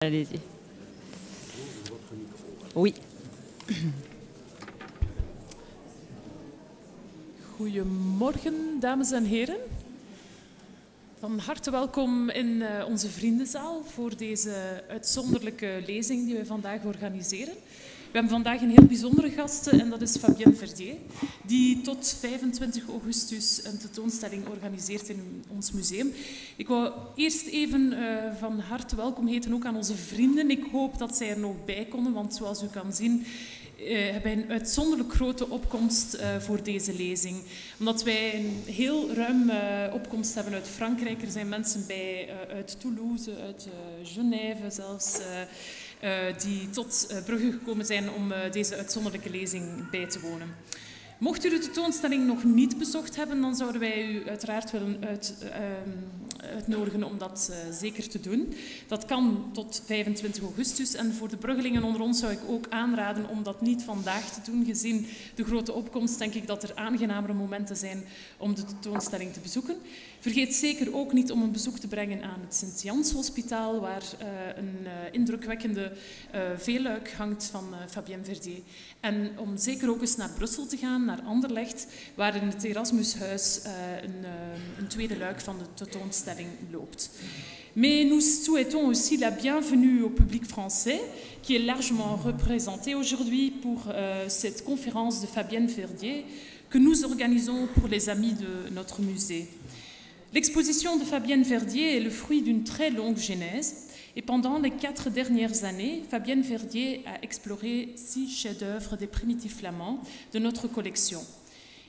Allez-y. Oui. Goedemorgen, dames en heren. Van harte welkom in onze vriendenzaal voor deze uitzonderlijke lezing die we vandaag organiseren. We hebben vandaag een heel bijzondere gast en dat is Fabienne Verdier, die tot 25 augustus een tentoonstelling organiseert in ons museum. Ik wou eerst even van harte welkom heten ook aan onze vrienden. Ik hoop dat zij er nog bij konden, want zoals u kan zien hebben wij een uitzonderlijk grote opkomst voor deze lezing. Omdat wij een heel ruim opkomst hebben uit Frankrijk. Er zijn mensen bij uit Toulouse, uit Genève zelfs, die tot Brugge gekomen zijn om deze uitzonderlijke lezing bij te wonen. Mocht u de tentoonstelling nog niet bezocht hebben, dan zouden wij u uiteraard willen uitnodigen om dat zeker te doen. Dat kan tot 25 augustus en voor de Bruggelingen onder ons zou ik ook aanraden om dat niet vandaag te doen. Gezien de grote opkomst denk ik dat er aangenamere momenten zijn om de tentoonstelling te bezoeken. Vergeet zeker ook niet om een bezoek te brengen aan het Sint-Jans Hospitaal, waar een indrukwekkende veelluik hangt van Fabienne Verdier. En om zeker ook eens naar Brussel te gaan, naar Anderlecht, waar in het Erasmushuis een tweede luik van de tentoonstelling loopt. Mais nous souhaitons aussi la bienvenue au public français, qui est largement représenté aujourd'hui pour cette conférence de Fabienne Verdier que nous organisons pour les amis de notre musée. L'exposition de Fabienne Verdier est le fruit d'une très longue genèse. Et pendant les 4 dernières années, Fabienne Verdier a exploré 6 chefs-d'œuvre des primitifs flamands de notre collection.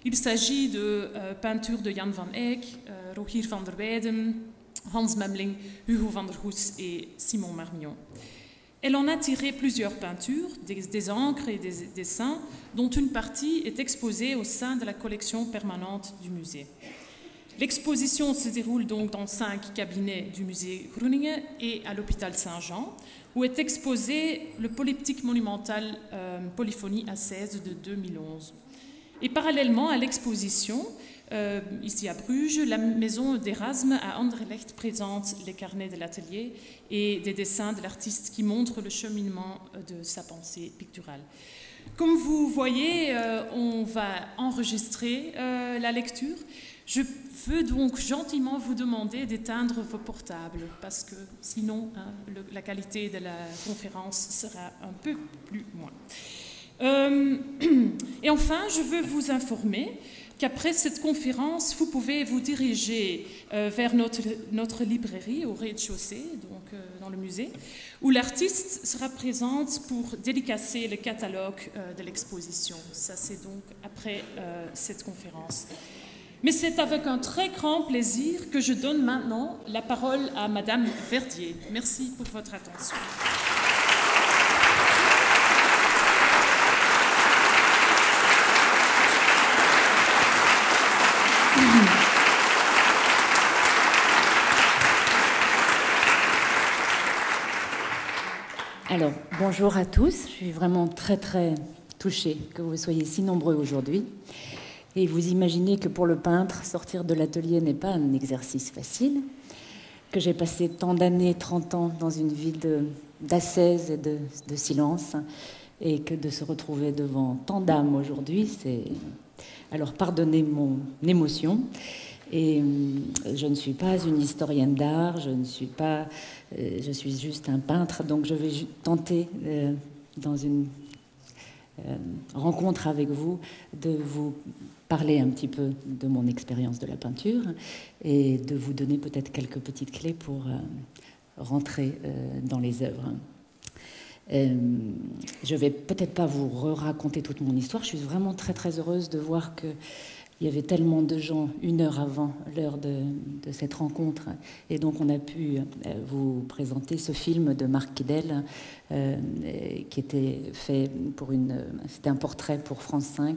Il s'agit de peintures de Jan van Eyck, Rogier van der Weyden, Hans Memling, Hugo van der Goes et Simon Marmion. Elle en a tiré plusieurs peintures, des encres et des dessins, dont une partie est exposée au sein de la collection permanente du musée. L'exposition se déroule donc dans 5 cabinets du musée Groeningen et à l'hôpital Saint-Jean, où est exposé le polyptyque monumental Polyphonie à 16 de 2011. Et parallèlement à l'exposition, ici à Bruges, la maison d'Erasme à Anderlecht présente les carnets de l'atelier et des dessins de l'artiste qui montrent le cheminement de sa pensée picturale. Comme vous voyez, on va enregistrer la lecture. Je veux donc gentiment vous demander d'éteindre vos portables parce que sinon la qualité de la conférence sera un peu plus moins. Et enfin, je veux vous informer qu'après cette conférence, vous pouvez vous diriger vers notre librairie au rez-de-chaussée, donc dans le musée, où l'artiste sera présente pour dédicacer le catalogue de l'exposition. Ça, c'est donc après cette conférence. Mais c'est avec un très grand plaisir que je donne maintenant la parole à Madame Verdier. Merci pour votre attention. Alors, bonjour à tous. Je suis vraiment très touchée que vous soyez si nombreux aujourd'hui. Et vous imaginez que pour le peintre, sortir de l'atelier n'est pas un exercice facile, que j'ai passé tant d'années, 30 ans, dans une vie d'ascèse et de silence, et que de se retrouver devant tant d'âmes aujourd'hui, c'est... Alors, pardonnez mon émotion. Et je ne suis pas une historienne d'art, je suis juste un peintre, donc je vais tenter, dans une rencontre avec vous, de vous parler un petit peu de mon expérience de la peinture et de vous donner peut-être quelques petites clés pour rentrer dans les œuvres. Je vais peut-être pas vous raconter toute mon histoire, je suis vraiment très heureuse de voir que il y avait tellement de gens 1 heure avant l'heure de cette rencontre. Et donc, on a pu vous présenter ce film de Marc Kidel qui était fait pour c'était un portrait pour France 5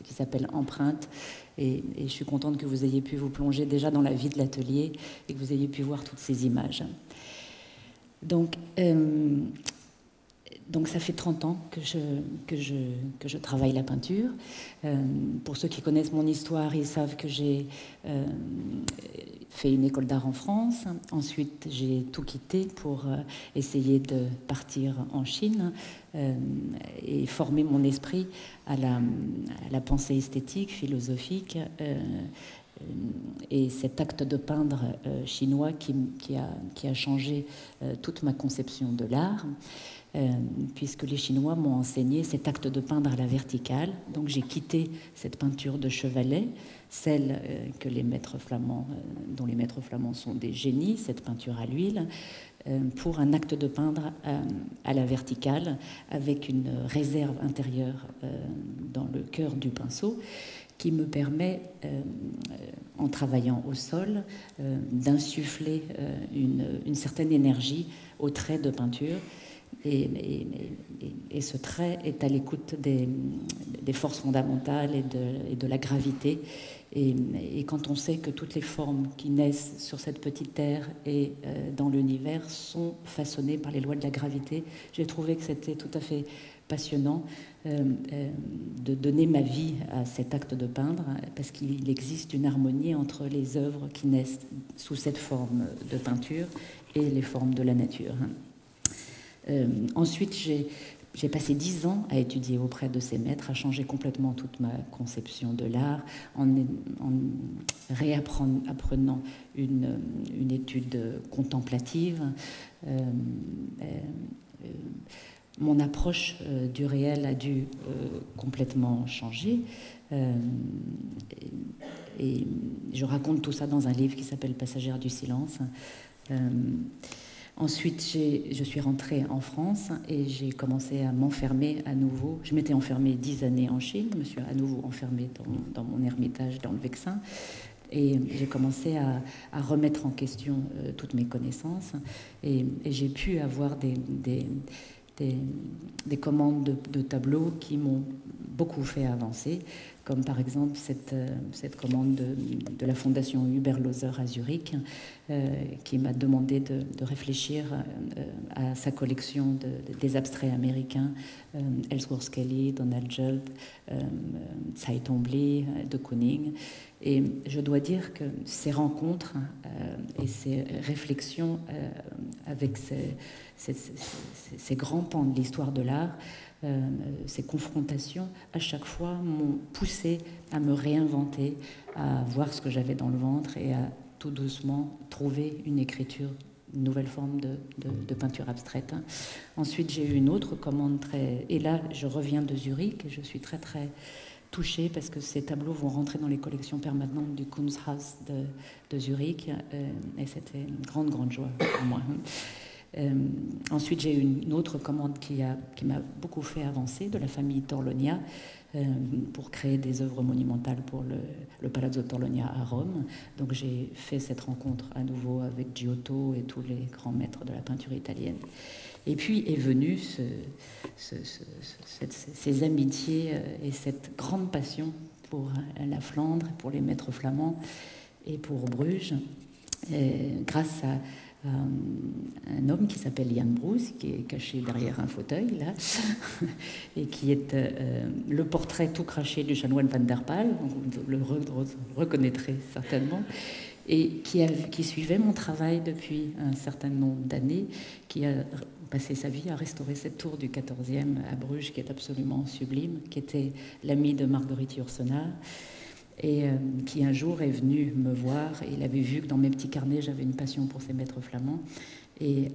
qui s'appelle Empreinte. Et je suis contente que vous ayez pu vous plonger déjà dans la vie de l'atelier et que vous ayez pu voir toutes ces images. Donc, Donc ça fait 30 ans que je travaille la peinture. Pour ceux qui connaissent mon histoire, ils savent que j'ai fait une école d'art en France. Ensuite, j'ai tout quitté pour essayer de partir en Chine et former mon esprit à la pensée esthétique, philosophique. Et cet acte de peindre chinois qui a changé toute ma conception de l'art. Puisque les Chinois m'ont enseigné cet acte de peindre à la verticale. Donc j'ai quitté cette peinture de chevalet, celle que les maîtres flamands, dont les maîtres flamands sont des génies, cette peinture à l'huile, pour un acte de peindre à la verticale, avec une réserve intérieure dans le cœur du pinceau, qui me permet, en travaillant au sol, d'insuffler une certaine énergie au trait de peinture. Et ce trait est à l'écoute des forces fondamentales et de la gravité. Et quand on sait que toutes les formes qui naissent sur cette petite terre et dans l'univers sont façonnées par les lois de la gravité, j'ai trouvé que c'était tout à fait passionnant de donner ma vie à cet acte de peindre, parce qu'il existe une harmonie entre les œuvres qui naissent sous cette forme de peinture et les formes de la nature. Ensuite, j'ai passé 10 ans à étudier auprès de ces maîtres, à changer complètement toute ma conception de l'art, en réapprenant une étude contemplative. Mon approche du réel a dû complètement changer. Et je raconte tout ça dans un livre qui s'appelle Passagère du silence. Ensuite, je suis rentrée en France et j'ai commencé à m'enfermer à nouveau. Je m'étais enfermée 10 années en Chine, je me suis à nouveau enfermée dans mon ermitage dans le Vexin. Et j'ai commencé à remettre en question toutes mes connaissances. Et j'ai pu avoir des commandes de tableaux qui m'ont beaucoup fait avancer, comme par exemple cette commande de la fondation Hubert-Loser à Zurich, qui m'a demandé de réfléchir à sa collection des abstraits américains, Ellsworth Kelly, Donald Judd, Tsai Twombly, de Kooning. Et je dois dire que ces rencontres et ces réflexions avec ces grands pans de l'histoire de l'art, ces confrontations, à chaque fois, m'ont poussé à me réinventer, à voir ce que j'avais dans le ventre et à tout doucement trouver une écriture, une nouvelle forme de peinture abstraite. Ensuite, j'ai eu une autre commande et là, je reviens de Zurich et je suis très, très touchée parce que ces tableaux vont rentrer dans les collections permanentes du Kunsthaus de Zurich et c'était une grande, grande joie pour moi. Ensuite, j'ai eu une autre commande qui m'a beaucoup fait avancer, de la famille Torlonia, pour créer des œuvres monumentales pour le Palazzo Torlonia à Rome. Donc j'ai fait cette rencontre à nouveau avec Giotto et tous les grands maîtres de la peinture italienne. Et puis est venue ces amitiés et cette grande passion pour la Flandre, pour les maîtres flamands et pour Bruges, grâce à un homme qui s'appelle Jan Bruce, qui est caché derrière un fauteuil, là, et qui est le portrait tout craché du chanoine Van der Pal, vous le reconnaîtrez certainement, et qui suivait mon travail depuis un certain nombre d'années, qui a passé sa vie à restaurer cette tour du 14e à Bruges, qui est absolument sublime, qui était l'ami de Marguerite Yourcenar, et qui un jour est venu me voir. Et il avait vu que dans mes petits carnets, j'avais une passion pour ces maîtres flamands. Et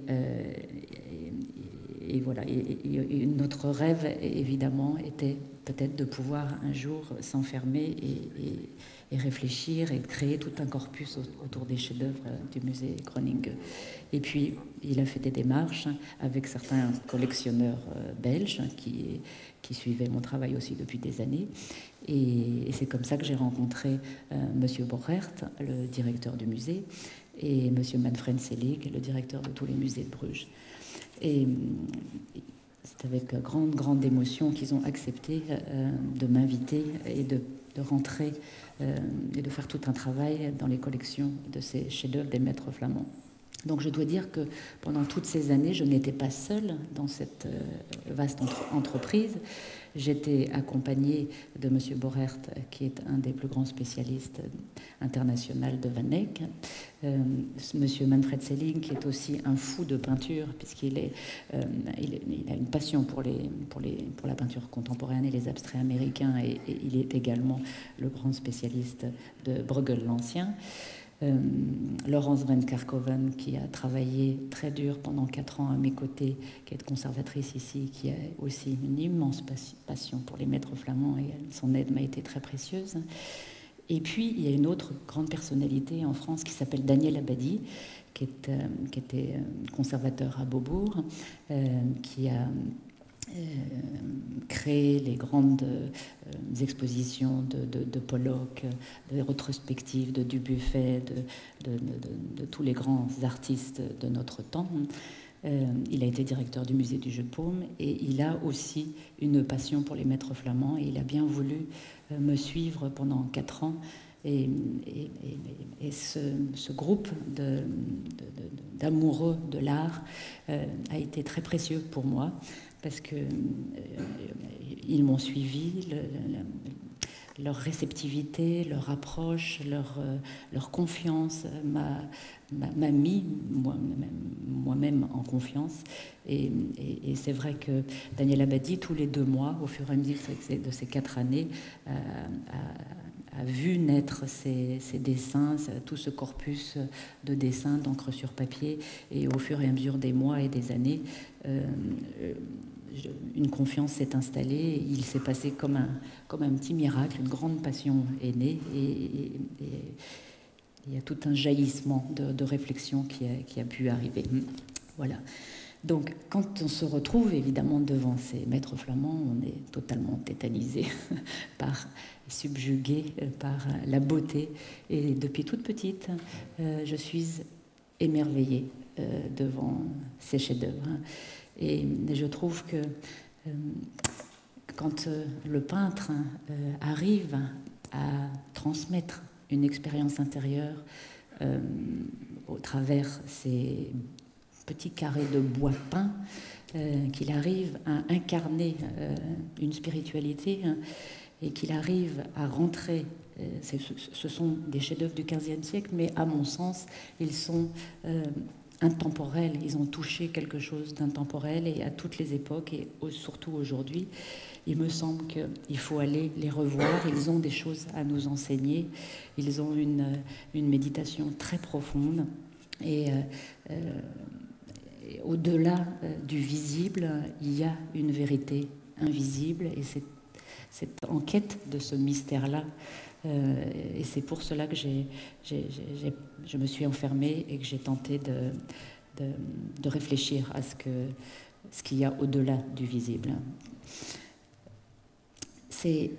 voilà. Et notre rêve, évidemment, était peut-être de pouvoir un jour s'enfermer et réfléchir et créer tout un corpus autour des chefs-d'œuvre du musée Groningen. Et puis, il a fait des démarches avec certains collectionneurs belges qui suivaient mon travail aussi depuis des années. Et c'est comme ça que j'ai rencontré Monsieur Borrert, le directeur du musée, et Monsieur Manfred Selig, le directeur de tous les musées de Bruges. Et c'est avec grande émotion qu'ils ont accepté de m'inviter et de rentrer et de faire tout un travail dans les collections de ces chefs-d'œuvre des maîtres flamands. Donc je dois dire que pendant toutes ces années, je n'étais pas seule dans cette vaste entreprise. J'étais accompagnée de M. Borert, qui est un des plus grands spécialistes internationaux de Van Eyck, M. Manfred Selling, qui est aussi un fou de peinture, puisqu'il il a une passion pour la peinture contemporaine et les abstraits américains, et il est également le grand spécialiste de Bruegel l'Ancien. Laurence Van Kerkhoven, qui a travaillé très dur pendant 4 ans à mes côtés, qui est conservatrice ici, qui a aussi une immense passion pour les maîtres flamands, et son aide m'a été très précieuse. Et puis, il y a une autre grande personnalité en France qui s'appelle Daniel Abadi, qui était conservateur à Beaubourg, qui a créer les grandes expositions de Pollock, des rétrospectives de Dubuffet, de tous les grands artistes de notre temps. Il a été directeur du musée du Jeu de Paume et il a aussi une passion pour les maîtres flamands, et il a bien voulu me suivre pendant 4 ans. Et ce groupe d'amoureux de l'art a été très précieux pour moi, parce qu'ils m'ont suivi, leur réceptivité, leur approche, leur confiance m'a mis moi-même en confiance. Et c'est vrai que Daniel Abadi, tous les 2 mois, au fur et à mesure de ces 4 années, a vu naître ces dessins, tout ce corpus de dessins, d'encre sur papier, et au fur et à mesure des mois et des années, une confiance s'est installée. Il s'est passé comme un petit miracle, une grande passion est née, et il y a tout un jaillissement de réflexion qui a pu arriver. Voilà. Donc, quand on se retrouve évidemment devant ces maîtres flamands, on est totalement tétanisé, subjugué par la beauté. Et depuis toute petite, je suis émerveillée devant ces chefs-d'œuvre. Et je trouve que quand le peintre arrive à transmettre une expérience intérieure au travers ces petits carrés de bois peint, qu'il arrive à incarner une spiritualité, et qu'il arrive à rentrer. Ce sont des chefs-d'œuvre du XVe siècle, mais à mon sens, ils sont intemporels. Ils ont touché quelque chose d'intemporel, et à toutes les époques, et surtout aujourd'hui. Il me semble qu'il faut aller les revoir. Ils ont des choses à nous enseigner. Ils ont une méditation très profonde. Et au-delà du visible, il y a une vérité invisible, et cette enquête de ce mystère-là. Et c'est pour cela que je me suis enfermée et que j'ai tenté de réfléchir à ce qu'il y a au-delà du visible. C'est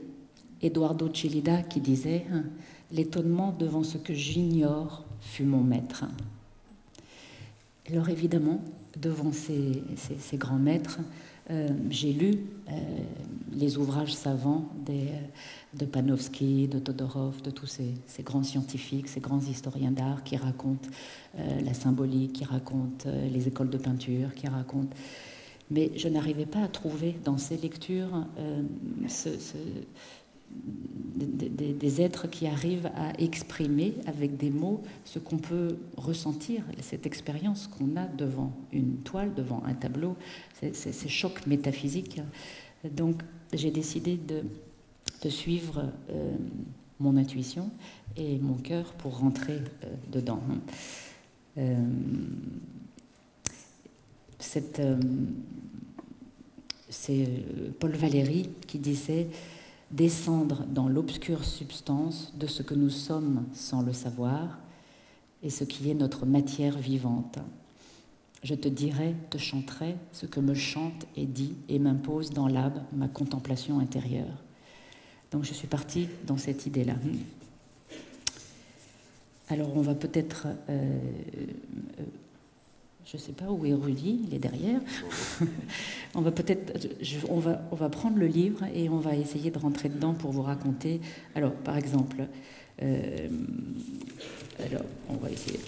Eduardo Chillida qui disait « L'étonnement devant ce que j'ignore fut mon maître ». Alors évidemment, devant ces grands maîtres, j'ai lu les ouvrages savants de Panofsky, de Todorov, de tous ces grands scientifiques, ces grands historiens d'art qui racontent la symbolique, qui racontent les écoles de peinture, qui racontent... Mais je n'arrivais pas à trouver dans ces lectures des êtres qui arrivent à exprimer avec des mots ce qu'on peut ressentir, cette expérience qu'on a devant une toile, devant un tableau, ces chocs métaphysiques. Donc j'ai décidé de suivre mon intuition et mon cœur pour rentrer dedans. C'est Paul Valéry qui disait « Descendre dans l'obscure substance de ce que nous sommes sans le savoir et ce qui est notre matière vivante. Je te dirai, te chanterai ce que me chante et dit et m'impose dans l'âme ma contemplation intérieure. » Donc je suis partie dans cette idée-là. Alors on va peut-être... je ne sais pas où est Rudy, il est derrière. On va prendre le livre et on va essayer de rentrer dedans pour vous raconter. Alors, par exemple, on va essayer.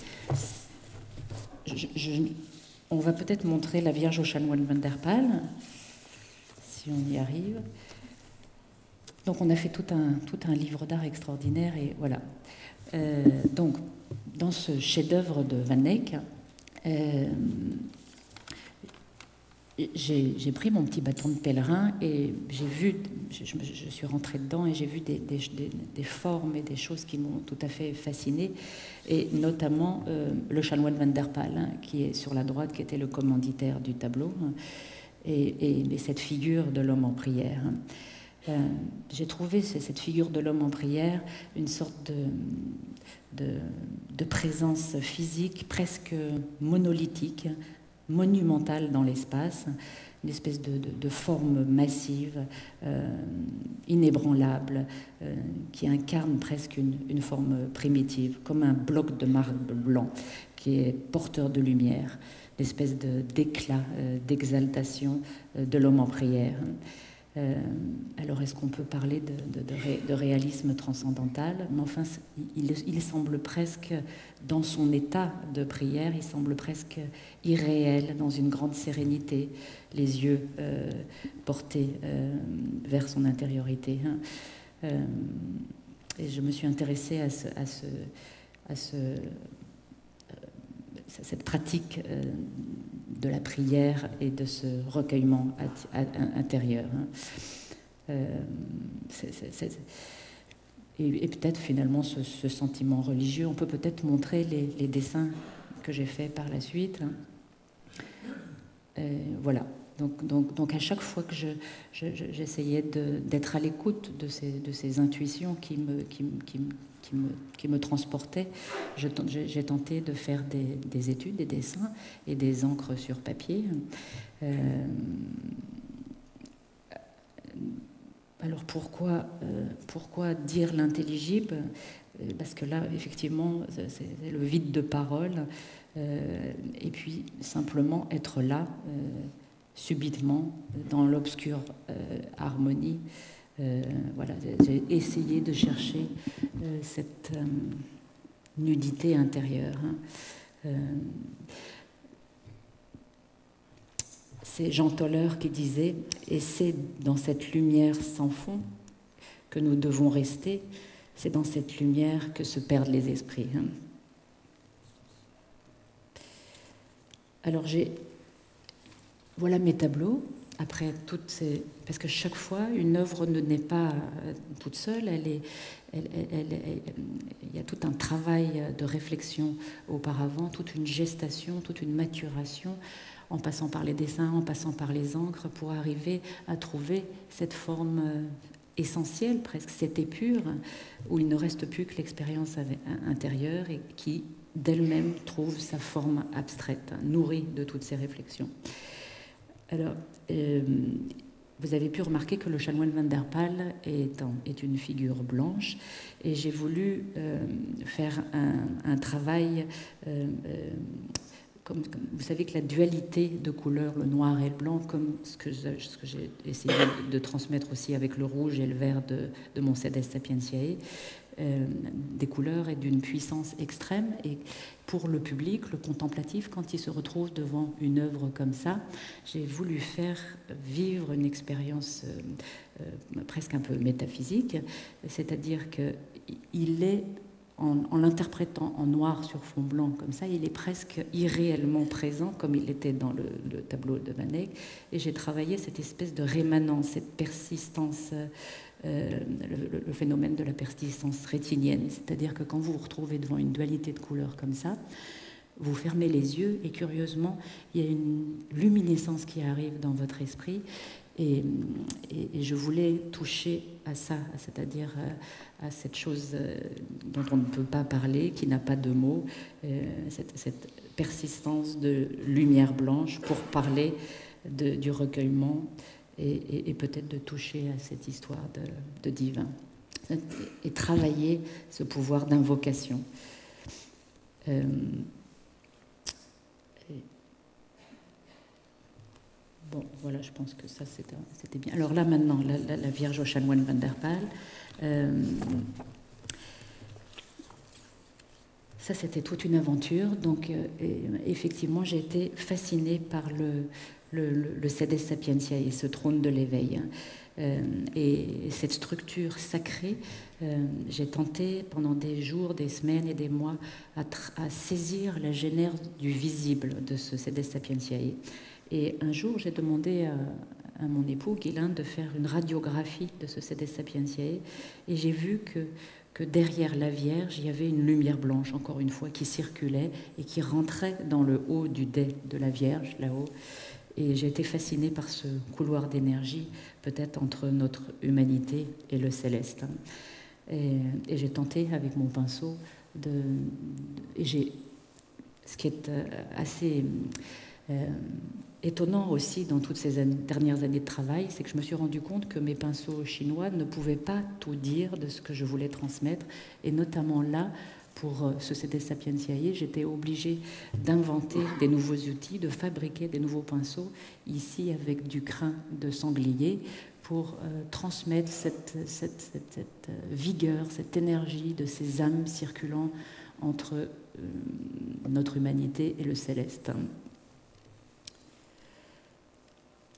on va peut-être montrer la Vierge aux chanoines van der Pal, si on y arrive. Donc on a fait tout un livre d'art extraordinaire et voilà. Donc dans ce chef-d'œuvre de Van Eyck, j'ai pris mon petit bâton de pèlerin et j'ai vu, je suis rentrée dedans et j'ai vu des formes et des choses qui m'ont tout à fait fascinée, et notamment le chanoine van der Pal, hein, qui est sur la droite, qui était le commanditaire du tableau, hein, et cette figure de l'homme en prière. Hein. J'ai trouvé cette figure de l'homme en prière une sorte de présence physique presque monolithique, monumentale dans l'espace, une espèce de forme massive, inébranlable, qui incarne presque une forme primitive, comme un bloc de marbre blanc qui est porteur de lumière, une espèce d'éclat, d'exaltation de l'homme en prière. Alors, est-ce qu'on peut parler de réalisme transcendantal? Mais enfin, il semble presque, dans son état de prière, il semble presque irréel, dans une grande sérénité, les yeux portés vers son intériorité. Et je me suis intéressée à cette pratique de la prière et de ce recueillement intérieur. Et peut-être finalement ce sentiment religieux. On peut peut-être montrer les dessins que j'ai faits par la suite. Voilà. Donc à chaque fois que j'essayais d'être à l'écoute de ces intuitions qui me transportaient, j'ai tenté de faire des études, des dessins et des encres sur papier. Alors pourquoi dire l'intelligible? Parce que là, effectivement, c'est le vide de parole, et puis simplement être là, subitement, dans l'obscure harmonie. Voilà, j'ai essayé de chercher cette nudité intérieure. C'est Jean Toller qui disait « Et c'est dans cette lumière sans fond que nous devons rester, c'est dans cette lumière que se perdent les esprits. » Alors voilà mes tableaux. Après toutes ces... Parce que chaque fois, une œuvre ne naît pas toute seule. Il y a tout un travail de réflexion auparavant, toute une gestation, toute une maturation, en passant par les dessins, en passant par les encres, pour arriver à trouver cette forme essentielle, presque cette épure, où il ne reste plus que l'expérience intérieure et qui, d'elle-même, trouve sa forme abstraite, nourrie de toutes ces réflexions. Alors, vous avez pu remarquer que le chanoine van der Pal est une figure blanche, et j'ai voulu faire un travail, comme vous savez que la dualité de couleurs, le noir et le blanc, comme ce que j'ai essayé de transmettre aussi avec le rouge et le vert de mon Cedes Sapientiae, des couleurs et d'une puissance extrême. Et pour le public, le contemplatif, quand il se retrouve devant une œuvre comme ça, j'ai voulu faire vivre une expérience presque un peu métaphysique, c'est-à-dire qu'il est, en l'interprétant en noir sur fond blanc comme ça, il est presque irréellement présent, comme il était dans le tableau de Van Eyck. Et j'ai travaillé cette espèce de rémanence, cette persistance, le phénomène de la persistance rétinienne. C'est-à-dire que quand vous vous retrouvez devant une dualité de couleurs comme ça, vous fermez les yeux et curieusement, il y a une luminescence qui arrive dans votre esprit. Et je voulais toucher à ça, c'est-à-dire à cette chose dont on ne peut pas parler, qui n'a pas de mots, cette persistance de lumière blanche pour parler du recueillement et peut-être de toucher à cette histoire de divin et travailler ce pouvoir d'invocation. Bon, voilà, je pense que ça, c'était bien. Alors là, maintenant, la Vierge au chanoine van der Pal. ça, c'était toute une aventure. Donc, effectivement, j'ai été fascinée par le Sedes Sapientiae, ce trône de l'éveil. Et cette structure sacrée, j'ai tenté pendant des jours, des semaines et des mois à saisir la genèse du visible de ce Sedes Sapientiae. Et un jour, j'ai demandé à mon époux, Guylain, de faire une radiographie de ce Sedes Sapientiae. Et j'ai vu que derrière la Vierge, il y avait une lumière blanche, encore une fois, qui circulait et qui rentrait dans le haut du dais de la Vierge, là-haut. Et j'ai été fascinée par ce couloir d'énergie, peut-être entre notre humanité et le céleste. Et j'ai tenté avec mon pinceau ce qui est assez étonnant aussi dans toutes ces dernières années de travail, c'est que je me suis rendu compte que mes pinceaux chinois ne pouvaient pas tout dire de ce que je voulais transmettre. Et notamment là, pour ce Sedes Sapientiae, j'étais obligée d'inventer des nouveaux outils, de fabriquer des nouveaux pinceaux, ici avec du crin de sanglier, pour transmettre cette vigueur, cette énergie de ces âmes circulant entre notre humanité et le céleste.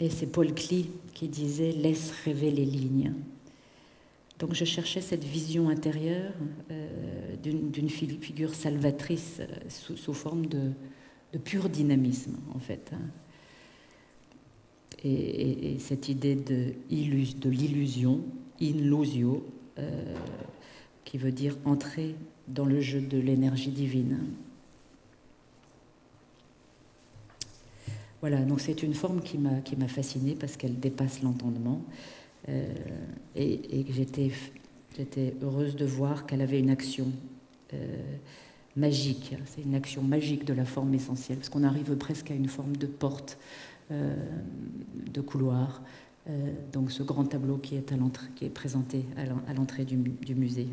Et c'est Paul Klee qui disait « laisse rêver les lignes ». Donc je cherchais cette vision intérieure d'une figure salvatrice sous forme de pur dynamisme, en fait. Et cette idée de l'illusion, illusio, qui veut dire entrer dans le jeu de l'énergie divine. Voilà, donc c'est une forme qui m'a fascinée parce qu'elle dépasse l'entendement. Et j'étais heureuse de voir qu'elle avait une action magique. C'est une action magique de la forme essentielle, parce qu'on arrive presque à une forme de porte, de couloir. Donc ce grand tableau qui est présenté à l'entrée du musée.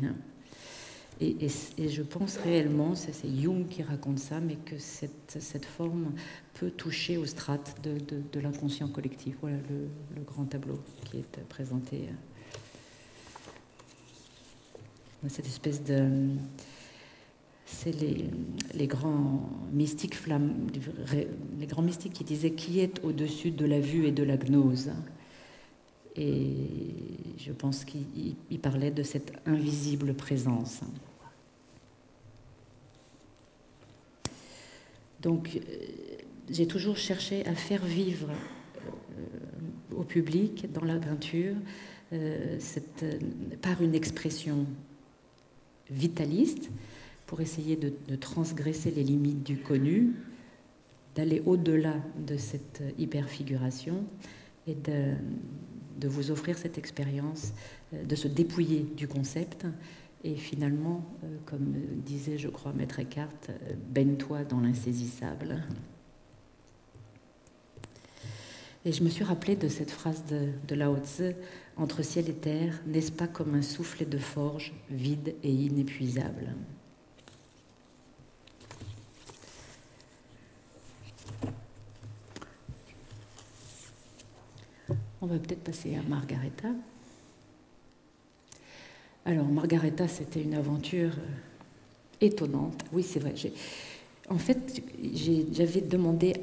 Et je pense réellement, c'est Jung qui raconte ça, mais que cette forme peut toucher aux strates de l'inconscient collectif. Voilà le grand tableau qui est présenté. Cette espèce de... C'est les grands mystiques les grands mystiques qui disaient qui est au-dessus de la vue et de la gnose. Et je pense qu'il parlait de cette invisible présence. Donc, j'ai toujours cherché à faire vivre au public, dans la peinture, par une expression vitaliste, pour essayer de transgresser les limites du connu, d'aller au-delà de cette hyperfiguration et de vous offrir cette expérience, de se dépouiller du concept. Et finalement, comme disait, je crois, Maître Eckhart, baigne-toi dans l'insaisissable. Et je me suis rappelée de cette phrase de Lao Tzu, « Entre ciel et terre, n'est-ce pas comme un soufflet de forge, vide et inépuisable ?» On va peut-être passer à Margareta. Alors, Margareta, c'était une aventure étonnante. Oui, c'est vrai. En fait, j'avais demandé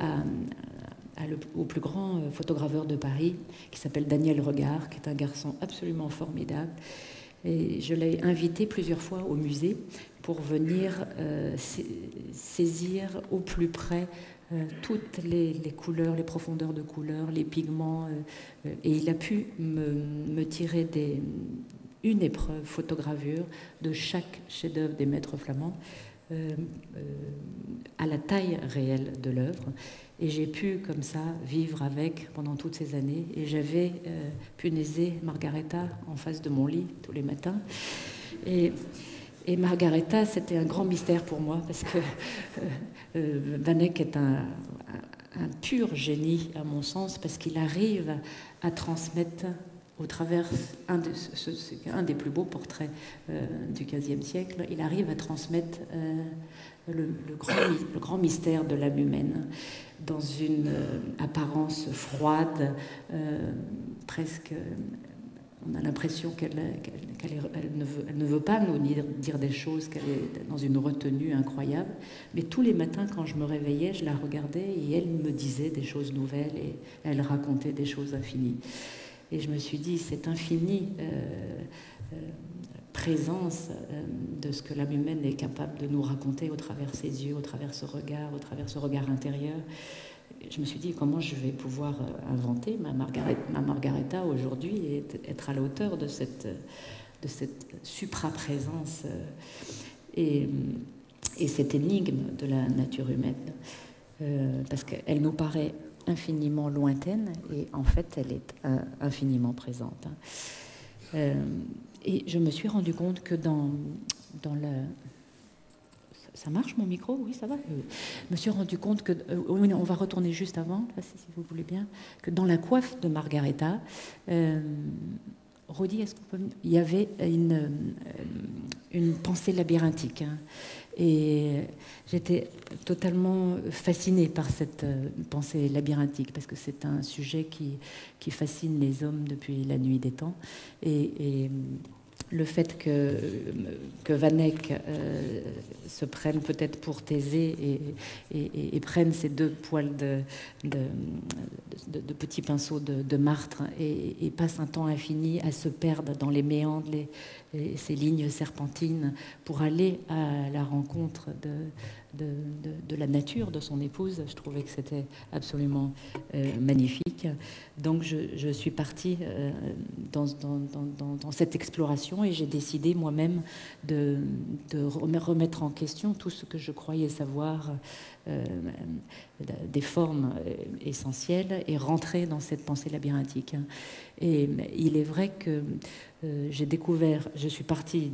au plus grand photograveur de Paris, qui s'appelle Daniel Regard, qui est un garçon absolument formidable. Et je l'ai invité plusieurs fois au musée pour venir saisir au plus près toutes les couleurs, les profondeurs de couleurs, les pigments. Et il a pu me tirer une épreuve photogravure de chaque chef-d'œuvre des maîtres flamands à la taille réelle de l'œuvre. Et j'ai pu, comme ça, vivre avec pendant toutes ces années. Et j'avais punaisé Margareta en face de mon lit tous les matins. Et Margareta, c'était un grand mystère pour moi, parce que Van Eyck est un pur génie, à mon sens, parce qu'il arrive à transmettre au travers un des plus beaux portraits du XVe siècle, il arrive à transmettre le grand mystère de l'âme humaine dans une apparence froide, presque on a l'impression qu'elle ne veut pas nous dire des choses, qu'elle est dans une retenue incroyable. Mais tous les matins, quand je me réveillais, je la regardais et elle me disait des choses nouvelles et elle racontait des choses infinies. Et je me suis dit, cette infinie présence de ce que l'âme humaine est capable de nous raconter au travers ses yeux, au travers ce regard intérieur, je me suis dit comment je vais pouvoir inventer ma Margareta aujourd'hui et être à la hauteur de cette supraprésence et cette énigme de la nature humaine. Parce qu'elle nous paraît infiniment lointaine et en fait elle est infiniment présente. Et je me suis rendu compte que dans la... Ça marche mon micro? Oui, ça va. Je me suis rendu compte que... oui, on va retourner juste avant, si vous voulez bien. Que dans la coiffe de Margareta, Rodi, est-ce qu'on peut... Il y avait une pensée labyrinthique. Hein. Et j'étais totalement fascinée par cette pensée labyrinthique, parce que c'est un sujet qui fascine les hommes depuis la nuit des temps. Et le fait que Van Eyck se prenne peut-être pour Thésée et prenne ces deux poils de petits pinceaux de martre et passe un temps infini à se perdre dans les méandres, ces lignes serpentines pour aller à la rencontre de la nature de son épouse. Je trouvais que c'était absolument magnifique. Donc je suis partie dans cette exploration et j'ai décidé moi-même de remettre en question tout ce que je croyais savoir des formes essentielles et rentrer dans cette pensée labyrinthique. Et il est vrai que je suis partie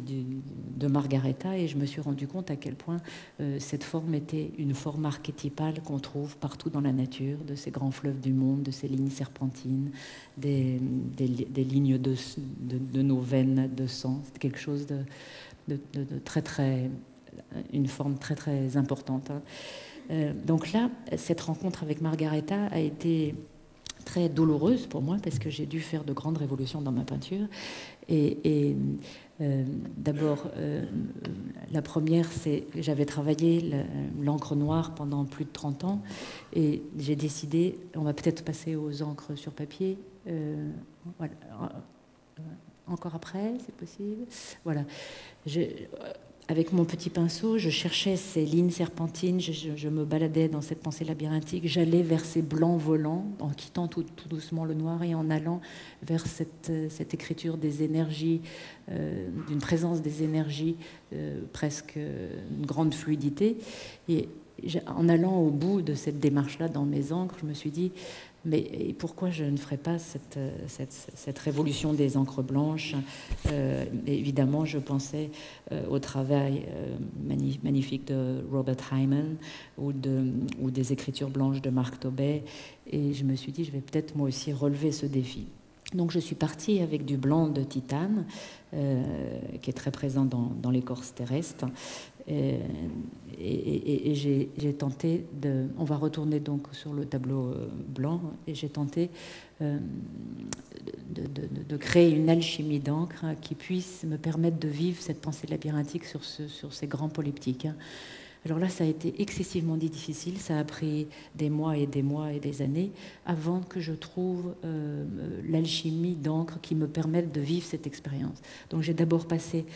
de Margareta et je me suis rendu compte à quel point cette forme était une forme archétypale qu'on trouve partout dans la nature, de ces grands fleuves du monde, de ces lignes serpentines, des lignes de nos veines de sang. C'est quelque chose de très, très... une forme très, très importante. Donc là, cette rencontre avec Margareta a été très douloureuse pour moi parce que j'ai dû faire de grandes révolutions dans ma peinture. D'abord, la première, c'est que j'avais travaillé l'encre noire pendant plus de 30 ans et j'ai décidé, on va peut-être passer aux encres sur papier. Voilà. Encore après, c'est possible. Voilà. Avec mon petit pinceau, je cherchais ces lignes serpentines, je me baladais dans cette pensée labyrinthique, j'allais vers ces blancs volants, en quittant tout doucement le noir et en allant vers cette écriture des énergies, d'une présence des énergies, presque une grande fluidité. Et en allant au bout de cette démarche-là dans mes encres, je me suis dit, mais pourquoi je ne ferais pas cette révolution des encres blanches? Évidemment, je pensais au travail magnifique de Robert Hyman ou des écritures blanches de Marc Tobey. Et je me suis dit, je vais peut-être moi aussi relever ce défi. Donc je suis partie avec du blanc de titane, qui est très présent dans l'écorce terrestre. Et j'ai tenté de... On va retourner donc sur le tableau blanc, et j'ai tenté de créer une alchimie d'encre qui puisse me permettre de vivre cette pensée labyrinthique sur ces grands polyptyques. Alors là, ça a été excessivement difficile. Ça a pris des mois et des années avant que je trouve l'alchimie d'encre qui me permette de vivre cette expérience. Donc j'ai d'abord passé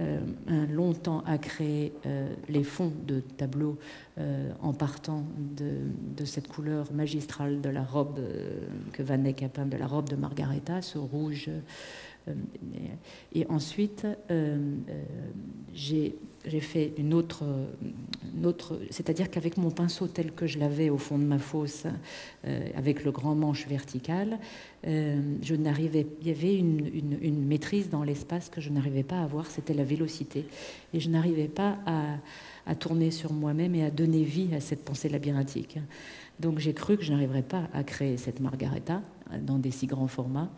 un long temps à créer les fonds de tableau en partant de cette couleur magistrale de la robe que Van Eyck a peint, de la robe de Margareta, ce rouge. Et ensuite, j'ai fait une autre, c'est-à-dire qu'avec mon pinceau tel que je l'avais au fond de ma fosse, avec le grand manche vertical, il y avait une maîtrise dans l'espace que je n'arrivais pas à avoir, c'était la vélocité. Et je n'arrivais pas à tourner sur moi-même et à donner vie à cette pensée labyrinthique. Donc j'ai cru que je n'arriverais pas à créer cette Margareta dans des si grands formats.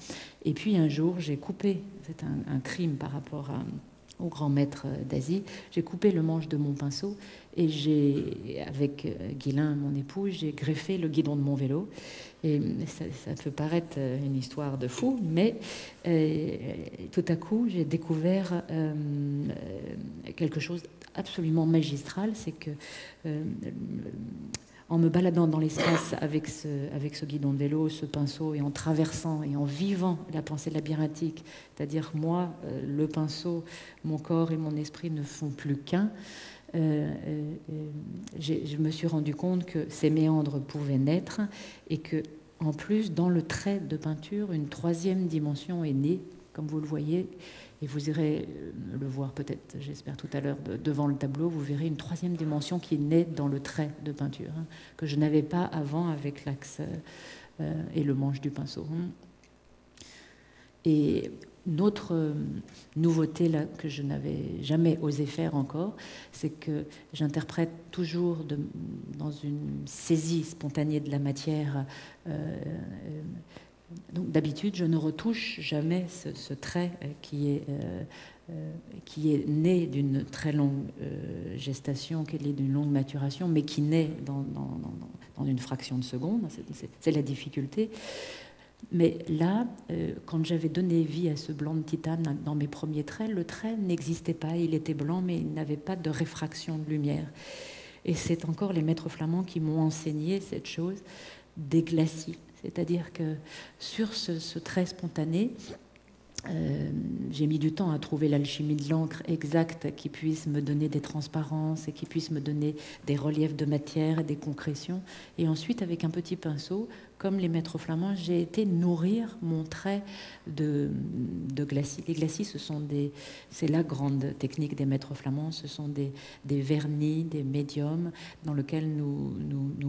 Et puis un jour, j'ai coupé, c'est un crime par rapport aux grands maîtres d'Asie. J'ai coupé le manche de mon pinceau et avec Guylain, mon époux, j'ai greffé le guidon de mon vélo. Et ça peut paraître une histoire de fou, mais tout à coup, j'ai découvert quelque chose absolument magistral, c'est que en me baladant dans l'espace avec ce guidon de vélo, ce pinceau, et en traversant et en vivant la pensée labyrinthique, c'est-à-dire moi, le pinceau, mon corps et mon esprit ne font plus qu'un, je me suis rendu compte que ces méandres pouvaient naître et que, en plus, dans le trait de peinture, une troisième dimension est née, comme vous le voyez, et vous irez le voir peut-être, j'espère tout à l'heure, devant le tableau, vous verrez une troisième dimension qui est née dans le trait de peinture, que je n'avais pas avant avec l'axe et le manche du pinceau. Et une autre nouveauté là, que je n'avais jamais osé faire encore, c'est que j'interprète toujours dans une saisie spontanée de la matière. Donc d'habitude, je ne retouche jamais ce trait qui est né d'une très longue gestation, qui est né d'une longue maturation, mais qui naît dans une fraction de seconde. C'est la difficulté. Mais là, quand j'avais donné vie à ce blanc de titane dans mes premiers traits, le trait n'existait pas. Il était blanc, mais il n'avait pas de réfraction de lumière. Et c'est encore les maîtres flamands qui m'ont enseigné cette chose des glacis. C'est-à-dire que sur ce trait spontané, j'ai mis du temps à trouver l'alchimie de l'encre exacte qui puisse me donner des transparences et qui puisse me donner des reliefs de matière et des concrétions. Et ensuite, avec un petit pinceau, comme les maîtres flamands, j'ai été nourrir mon trait de glacis. Les glacis, c'est la grande technique des maîtres flamands. Ce sont des vernis, des médiums dans lesquels nous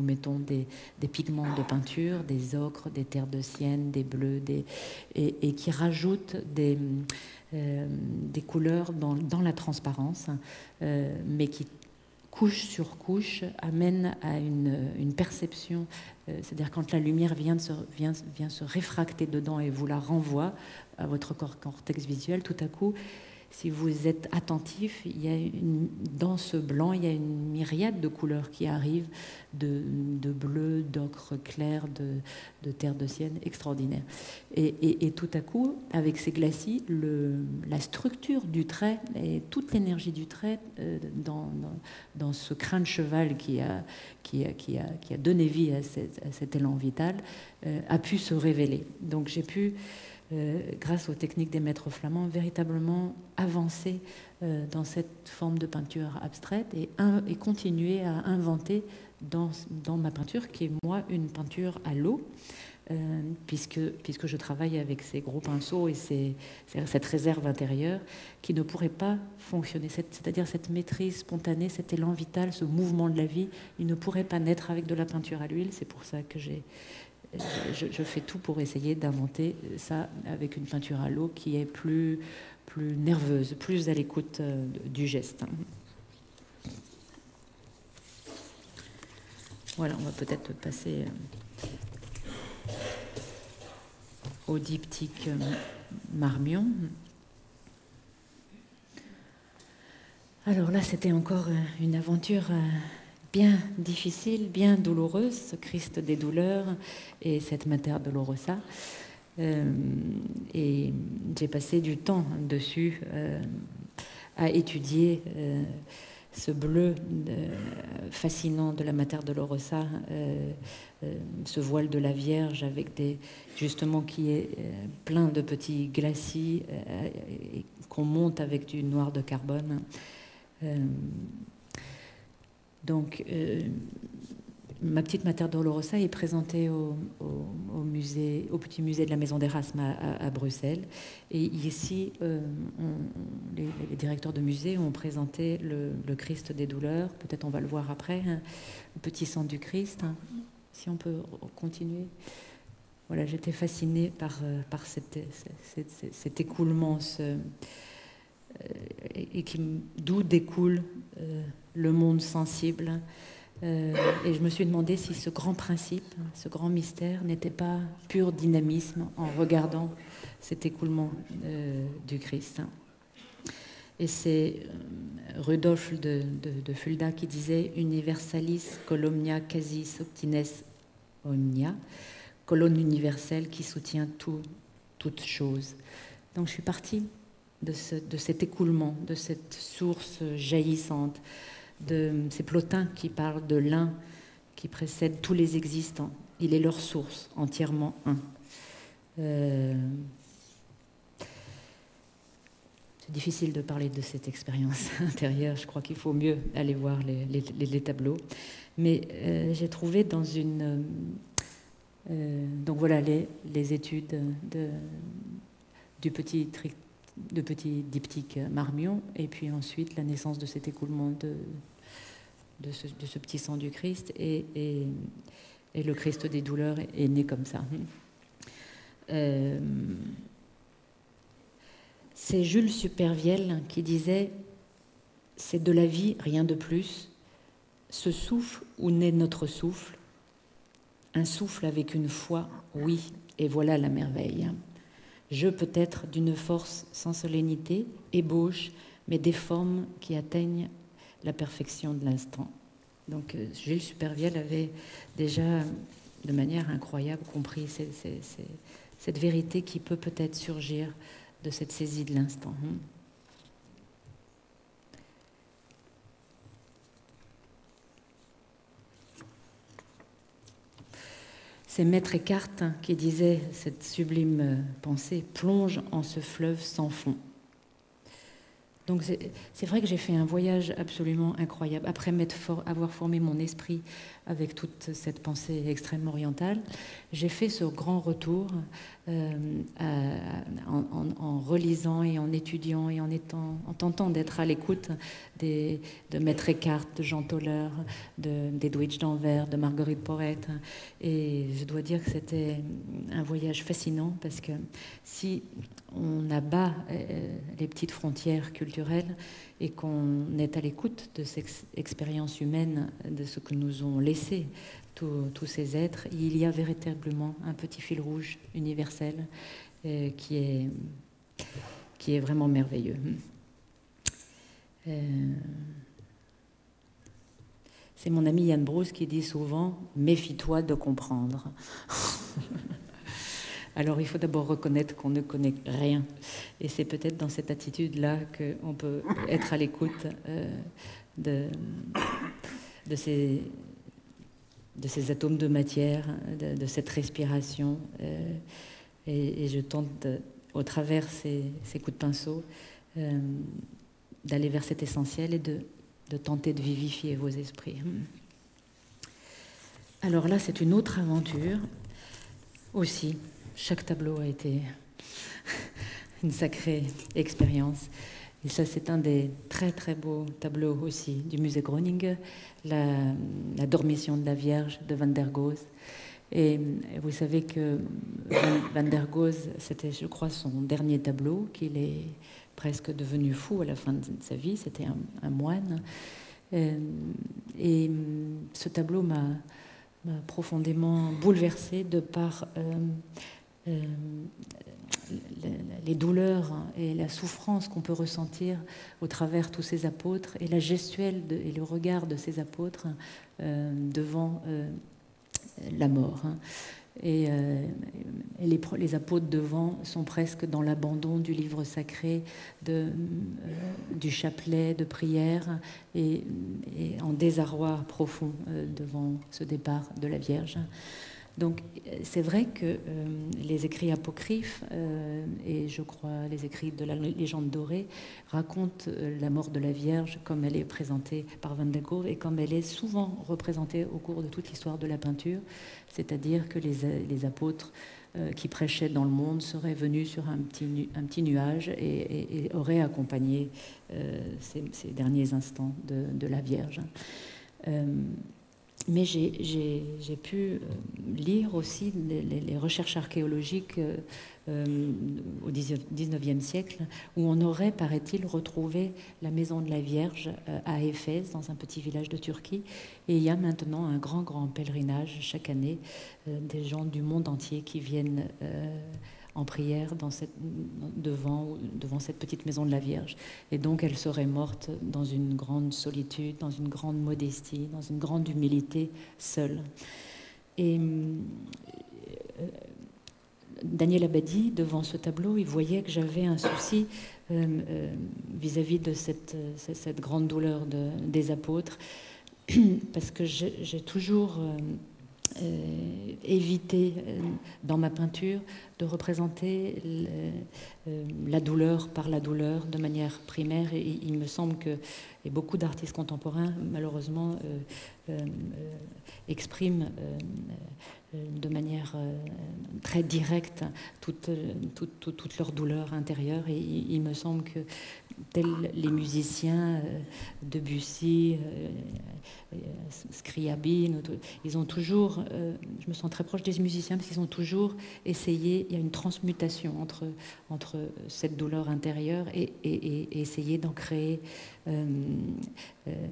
mettons des pigments de peinture, des ocres, des terres de sienne, des bleus, et qui rajoutent des couleurs dans la transparence, mais qui couche sur couche amène à une perception, c'est-à-dire quand la lumière vient se réfracter dedans et vous la renvoie à votre cortex visuel, tout à coup, si vous êtes attentif, dans ce blanc, il y a une myriade de couleurs qui arrivent, de bleu, d'ocre clair, de terre de sienne, extraordinaire. Et tout à coup, avec ces glacis, la structure du trait et toute l'énergie du trait dans ce crin de cheval qui a donné vie à cet élan vital a pu se révéler. Donc j'ai pu, grâce aux techniques des maîtres flamands, véritablement avancer dans cette forme de peinture abstraite et continuer à inventer dans ma peinture, qui est moi une peinture à l'eau, puisque je travaille avec ces gros pinceaux et cette réserve intérieure qui ne pourrait pas fonctionner, c'est-à-dire cette maîtrise spontanée, cet élan vital, ce mouvement de la vie, il ne pourrait pas naître avec de la peinture à l'huile. C'est pour ça que je fais tout pour essayer d'inventer ça avec une peinture à l'eau qui est plus nerveuse, plus à l'écoute du geste. Voilà, on va peut-être passer au diptyque Marmion. Alors là, c'était encore une aventure bien difficile, bien douloureuse, ce Christ des douleurs et cette Mater Dolorosa. Et j'ai passé du temps dessus à étudier ce bleu fascinant de la Mater Dolorosa, ce voile de la Vierge avec justement qui est plein de petits glacis qu'on monte avec du noir de carbone. Donc, ma petite Mater Dolorosa est présentée au petit musée de la Maison d'Erasme à Bruxelles. Et ici, les directeurs de musée ont présenté le Christ des douleurs. Peut-être on va le voir après, hein, le petit sang du Christ. Hein. Si on peut continuer. Voilà, j'étais fascinée par cet écoulement, d'où découle le monde sensible. Et je me suis demandé si ce grand principe, ce grand mystère n'était pas pur dynamisme en regardant cet écoulement du Christ. Et c'est Rudolf de Fulda qui disait « Universalis columnia casis obtines omnia », colonne universelle qui soutient toute chose. Donc je suis partie de cet écoulement, de cette source jaillissante, de ces Plotins qui parlent de l'un qui précède tous les existants. Il est leur source, entièrement un. C'est difficile de parler de cette expérience intérieure. Je crois qu'il faut mieux aller voir les tableaux. Mais j'ai trouvé dans une... donc voilà les études de petit diptyque Marmion, et puis ensuite la naissance de cet écoulement de ce petit sang du Christ, et le Christ des douleurs est né comme ça. C'est Jules Supervielle qui disait « C'est de la vie, rien de plus. Ce souffle où naît notre souffle, un souffle avec une foi, oui, et voilà la merveille. Je peut-être d'une force sans solennité, ébauche, mais des formes qui atteignent la perfection de l'instant. » Donc Jules Supervielle avait déjà, de manière incroyable, compris cette vérité qui peut peut-être surgir de cette saisie de l'instant. C'est Maître Eckhart qui disait cette sublime pensée « Plonge en ce fleuve sans fond ». Donc c'est vrai que j'ai fait un voyage absolument incroyable. Après avoir formé mon esprit avec toute cette pensée extrêmement orientale, j'ai fait ce grand retour en relisant et en étudiant et en tentant d'être à l'écoute de Maître Eckhart, de Jean Toller, d'Edwidge d'Anvers, de Marguerite Porete. Et je dois dire que c'était un voyage fascinant, parce que si on abat les petites frontières culturelles et qu'on est à l'écoute de ces expériences humaines, de ce que nous ont laissé tous ces êtres, il y a véritablement un petit fil rouge universel qui est vraiment merveilleux. C'est mon ami Yann Bruce qui dit souvent « Méfie-toi de comprendre ». Alors il faut d'abord reconnaître qu'on ne connaît rien. Et c'est peut-être dans cette attitude-là qu'on peut être à l'écoute de ces atomes de matière, de cette respiration. Et je tente, au travers ces coups de pinceau, d'aller vers cet essentiel et de tenter de vivifier vos esprits. Alors là, c'est une autre aventure aussi. Chaque tableau a été une sacrée expérience. Et ça, c'est un des très très beaux tableaux aussi du musée Groningen, la Dormition de la Vierge de Van der Goes. Et vous savez que Van der Goes, c'était, je crois, son dernier tableau, qu'il est presque devenu fou à la fin de sa vie. C'était un moine. Et ce tableau m'a profondément bouleversée de par les douleurs et la souffrance qu'on peut ressentir au travers tous ces apôtres, et la gestuelle et le regard de ces apôtres devant la mort. Et les apôtres devant sont presque dans l'abandon du livre sacré, du chapelet de prière, et en désarroi profond devant ce départ de la Vierge. Donc c'est vrai que les écrits apocryphes, et je crois les écrits de la légende dorée, racontent la mort de la Vierge comme elle est présentée par Van der Goes et comme elle est souvent représentée au cours de toute l'histoire de la peinture, c'est-à-dire que les apôtres qui prêchaient dans le monde seraient venus sur un petit nuage et auraient accompagné ces derniers instants de la Vierge. Mais j'ai pu lire aussi les recherches archéologiques au XIXe siècle, où on aurait, paraît-il, retrouvé la maison de la Vierge à Éphèse, dans un petit village de Turquie. Et il y a maintenant un grand pèlerinage chaque année des gens du monde entier qui viennent en prière devant cette petite maison de la Vierge. Et donc elle serait morte dans une grande solitude, dans une grande modestie, dans une grande humilité, seule. Et Daniel Abadi, devant ce tableau, il voyait que j'avais un souci vis-à-vis de cette grande douleur des apôtres, parce que j'ai toujours évité dans ma peinture de représenter la douleur par la douleur de manière primaire. Et il me semble que et beaucoup d'artistes contemporains, malheureusement, expriment de manière très directe toute leur douleur intérieure. Et il me semble que, tels les musiciens, Debussy, Scriabine, ils ont toujours, je me sens très proche des musiciens parce qu'ils ont toujours essayé, il y a une transmutation entre cette douleur intérieure et essayer d'en créer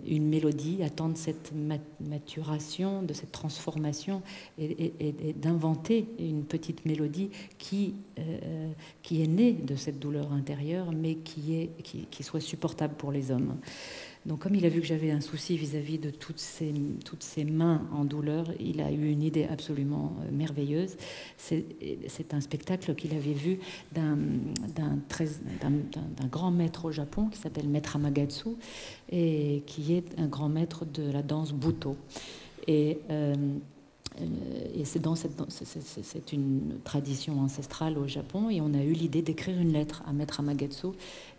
une mélodie, attendre cette maturation, de cette transformation et d'inventer une petite mélodie qui est née de cette douleur intérieure, mais qui soit supportable pour les hommes. Donc comme il a vu que j'avais un souci vis-à-vis de toutes ces mains en douleur, il a eu une idée absolument merveilleuse. C'est un spectacle qu'il avait vu d'un grand maître au Japon qui s'appelle Maître Amagatsu et qui est un grand maître de la danse Buto. Et c'est une tradition ancestrale au Japon, et on a eu l'idée d'écrire une lettre à Maître Amagatsu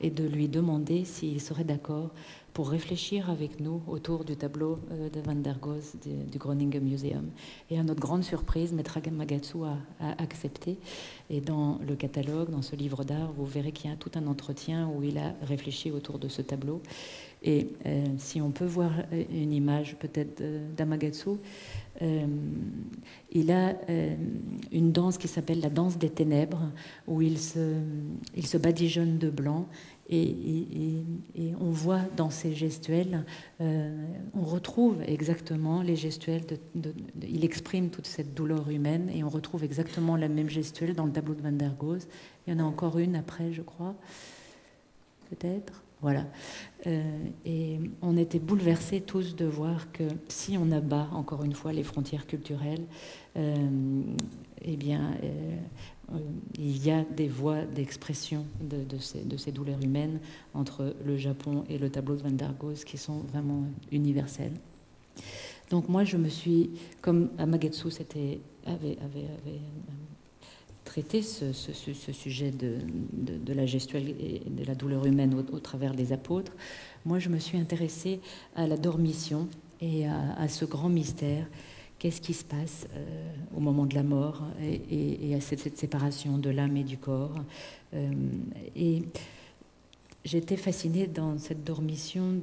et de lui demander s'il serait d'accord pour réfléchir avec nous autour du tableau de Van der Goes du Groningen Museum. Et à notre grande surprise, Maître Amagatsu a accepté. Et dans le catalogue, dans ce livre d'art, vous verrez qu'il y a tout un entretien où il a réfléchi autour de ce tableau. Et si on peut voir une image peut-être d'Amagatsu, il a une danse qui s'appelle la danse des ténèbres, où il se badigeonne de blanc. Et on voit dans ces gestuels, on retrouve exactement les gestuels, il exprime toute cette douleur humaine, et on retrouve exactement la même gestuelle dans le tableau de Van der Goes. Il y en a encore une après, je crois, peut-être. Voilà. Et on était bouleversés tous de voir que si on abat, encore une fois, les frontières culturelles, eh bien, il y a des voies d'expression de ces douleurs humaines entre le Japon et le tableau de Van der Goes qui sont vraiment universelles. Donc moi, je me suis, comme Amagatsu avait traité ce sujet de la gestuelle et de la douleur humaine au travers des apôtres, moi, je me suis intéressée à la dormition et à ce grand mystère. Qu'est-ce qui se passe au moment de la mort et à cette séparation de l'âme et du corps. Et j'étais fascinée dans cette dormition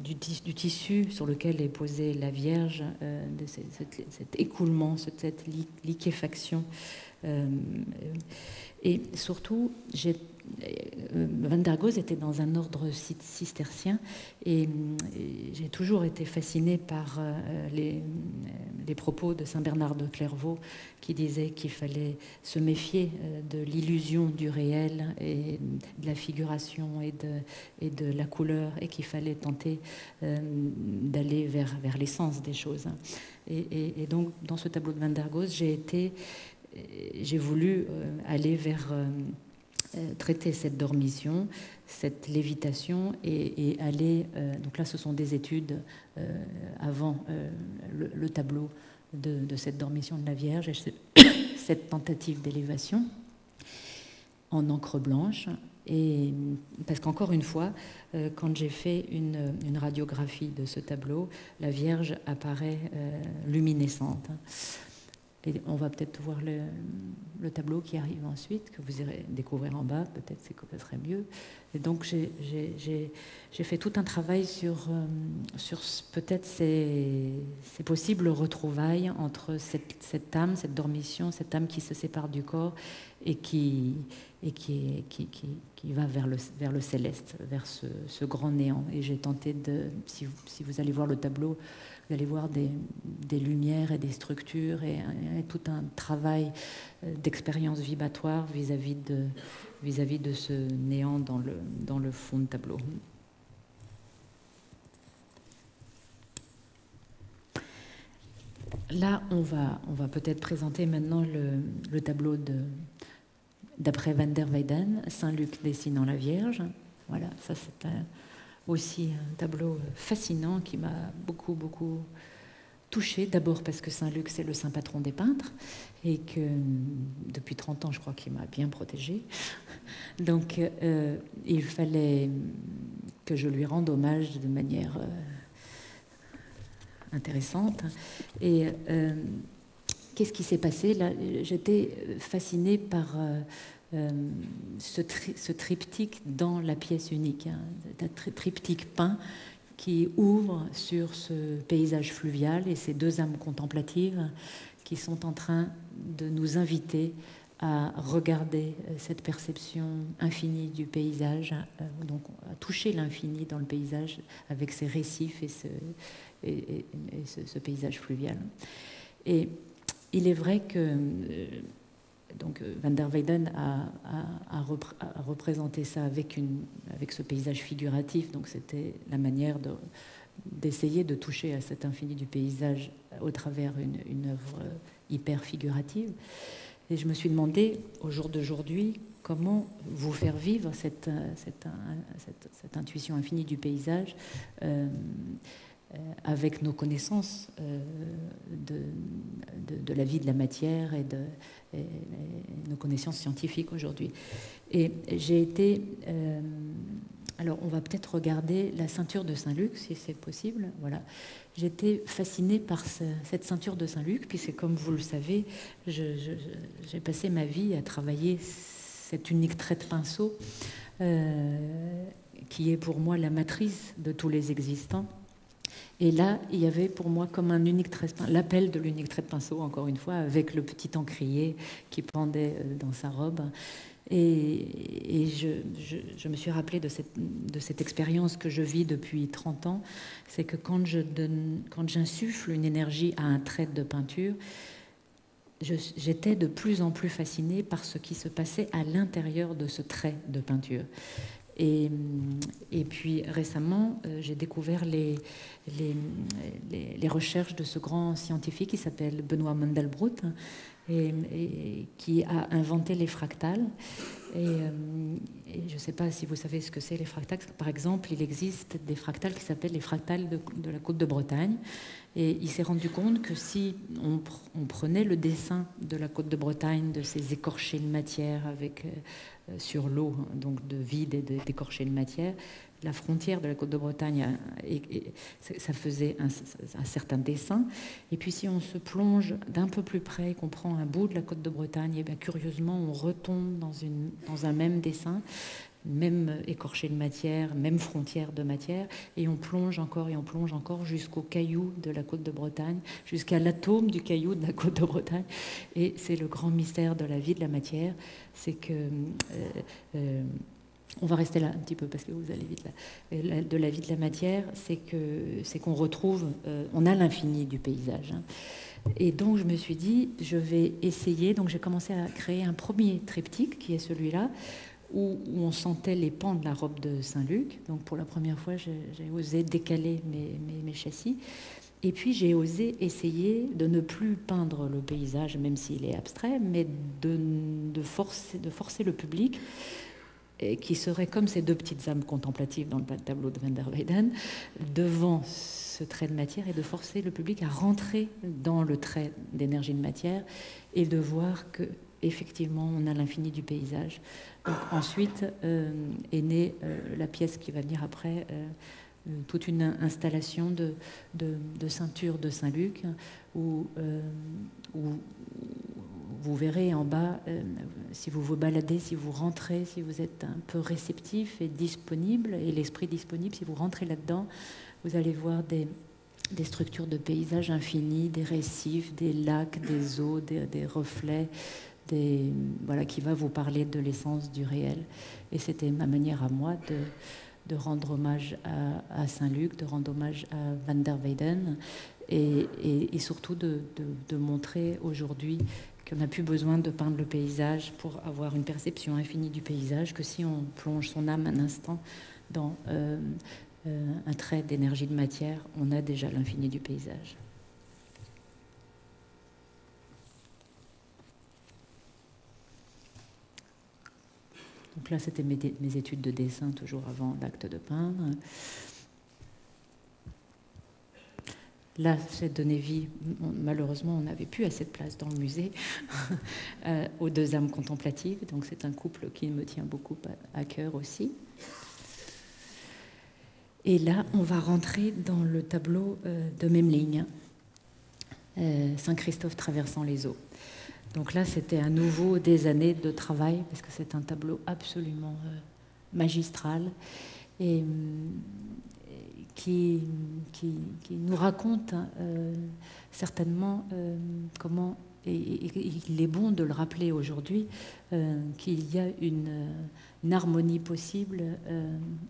du tissu sur lequel est posée la Vierge, de cet écoulement, cette liquéfaction. Et surtout, Van der Goes était dans un ordre cistercien, et j'ai toujours été fascinée par les propos de Saint Bernard de Clairvaux qui disait qu'il fallait se méfier de l'illusion du réel et de la figuration et de la couleur, et qu'il fallait tenter d'aller vers l'essence des choses. Et donc, dans ce tableau de Van der Goes, j'ai voulu aller vers traiter cette dormition, cette lévitation, et aller... donc là, ce sont des études avant le tableau de cette dormition de la Vierge, et cette tentative d'élévation en encre blanche. Et parce qu'encore une fois, quand j'ai fait une radiographie de ce tableau, la Vierge apparaît luminescente. Et on va peut-être voir le tableau qui arrive ensuite, que vous irez découvrir en bas, peut-être que ce serait mieux. Et donc j'ai fait tout un travail sur peut-être ces possibles retrouvailles entre cette âme, cette dormition, cette âme qui se sépare du corps et qui va vers le céleste, vers ce grand néant. Et j'ai tenté si vous allez voir le tableau, Vous allez voir des lumières et des structures et tout un travail d'expérience vibratoire vis-à-vis de ce néant dans le fond de tableau. Là, on va peut-être présenter maintenant le tableau d'après Van der Weyden, Saint-Luc dessinant la Vierge. Voilà, ça c'est aussi un tableau fascinant qui m'a beaucoup touchée. D'abord parce que Saint-Luc, c'est le saint patron des peintres et que depuis 30 ans, je crois qu'il m'a bien protégée. Donc, il fallait que je lui rende hommage de manière intéressante. Et qu'est-ce qui s'est passé là? J'étais fascinée par ce triptyque dans la pièce unique, hein, un triptyque peint qui ouvre sur ce paysage fluvial et ces deux âmes contemplatives qui sont en train de nous inviter à regarder cette perception infinie du paysage, donc à toucher l'infini dans le paysage avec ses récifs et ce paysage fluvial. Et il est vrai que donc Van der Weyden a représenté ça avec ce paysage figuratif, donc c'était la manière d'essayer de toucher à cet infini du paysage au travers une œuvre hyper figurative. Et je me suis demandé, au jour d'aujourd'hui, comment vous faire vivre cette intuition infinie du paysage avec nos connaissances de la vie de la matière et nos connaissances scientifiques aujourd'hui. Et j'ai été... alors, on va peut-être regarder la ceinture de Saint-Luc, si c'est possible. Voilà. J'étais fascinée par cette ceinture de Saint-Luc, puisque, comme vous le savez, j'ai passé ma vie à travailler cet unique trait de pinceau qui est pour moi la matrice de tous les existants. Et là, il y avait pour moi comme un unique trait de pinceau, l'appel de l'unique trait de pinceau, encore une fois, avec le petit encrier qui pendait dans sa robe. Et je me suis rappelée de cette expérience que je vis depuis 30 ans, c'est que quand j'insuffle une énergie à un trait de peinture, j'étais de plus en plus fascinée par ce qui se passait à l'intérieur de ce trait de peinture. Et puis récemment, j'ai découvert les recherches de ce grand scientifique qui s'appelle Benoît Mandelbrot, et qui a inventé les fractales. Et je ne sais pas si vous savez ce que c'est les fractales. Par exemple, il existe des fractales qui s'appellent les fractales de la côte de Bretagne. Et il s'est rendu compte que si on prenait le dessin de la côte de Bretagne, de ces écorchés de matière avec, sur l'eau, donc de vide et d'écorchés de matière, la frontière de la côte de Bretagne, ça faisait un certain dessin. Et puis si on se plonge d'un peu plus près, qu'on prend un bout de la côte de Bretagne, et bien curieusement, on retombe dans un même dessin, même écorché de matière, même frontière de matière, et on plonge encore jusqu'au caillou de la côte de Bretagne, jusqu'à l'atome du caillou de la côte de Bretagne. Et c'est le grand mystère de la vie de la matière, c'est que... on va rester là un petit peu parce que vous allez vite là. De la vie de la matière, c'est qu'on retrouve, on a l'infini du paysage. Hein. Et donc je me suis dit, je vais essayer. Donc j'ai commencé à créer un premier triptyque qui est celui-là, où on sentait les pans de la robe de Saint-Luc. Donc pour la première fois, j'ai osé décaler mes châssis. Et puis j'ai osé essayer de ne plus peindre le paysage, même s'il est abstrait, mais de forcer le public, qui serait comme ces deux petites âmes contemplatives dans le tableau de Van der Weyden, devant ce trait de matière, et de forcer le public à rentrer dans le trait d'énergie de matière et de voir que effectivement on a l'infini du paysage. Donc, ensuite est née la pièce qui va venir après, toute une installation de ceinture de Saint-Luc, où vous verrez en bas, si vous vous baladez, si vous rentrez, si vous êtes un peu réceptif et disponible, et l'esprit disponible, si vous rentrez là-dedans, vous allez voir des structures de paysage infinis, des récifs, des lacs, des eaux, des reflets, voilà, qui va vous parler de l'essence du réel. Et c'était ma manière à moi de rendre hommage à Saint-Luc, de rendre hommage à Van der Weyden, et surtout de montrer aujourd'hui qu'on n'a plus besoin de peindre le paysage pour avoir une perception infinie du paysage, que si on plonge son âme un instant dans un trait d'énergie de matière, on a déjà l'infini du paysage. Donc là, c'était mes études de dessin, toujours avant l'acte de peindre. Là, j'ai donné vie, malheureusement, on n'avait plus assez de place dans le musée, aux deux âmes contemplatives. Donc c'est un couple qui me tient beaucoup à cœur aussi. Et là, on va rentrer dans le tableau de Memling, Saint-Christophe traversant les eaux. Donc là, c'était à nouveau des années de travail, parce que c'est un tableau absolument magistral, et qui nous raconte certainement comment, et il est bon de le rappeler aujourd'hui, qu'il y a une harmonie possible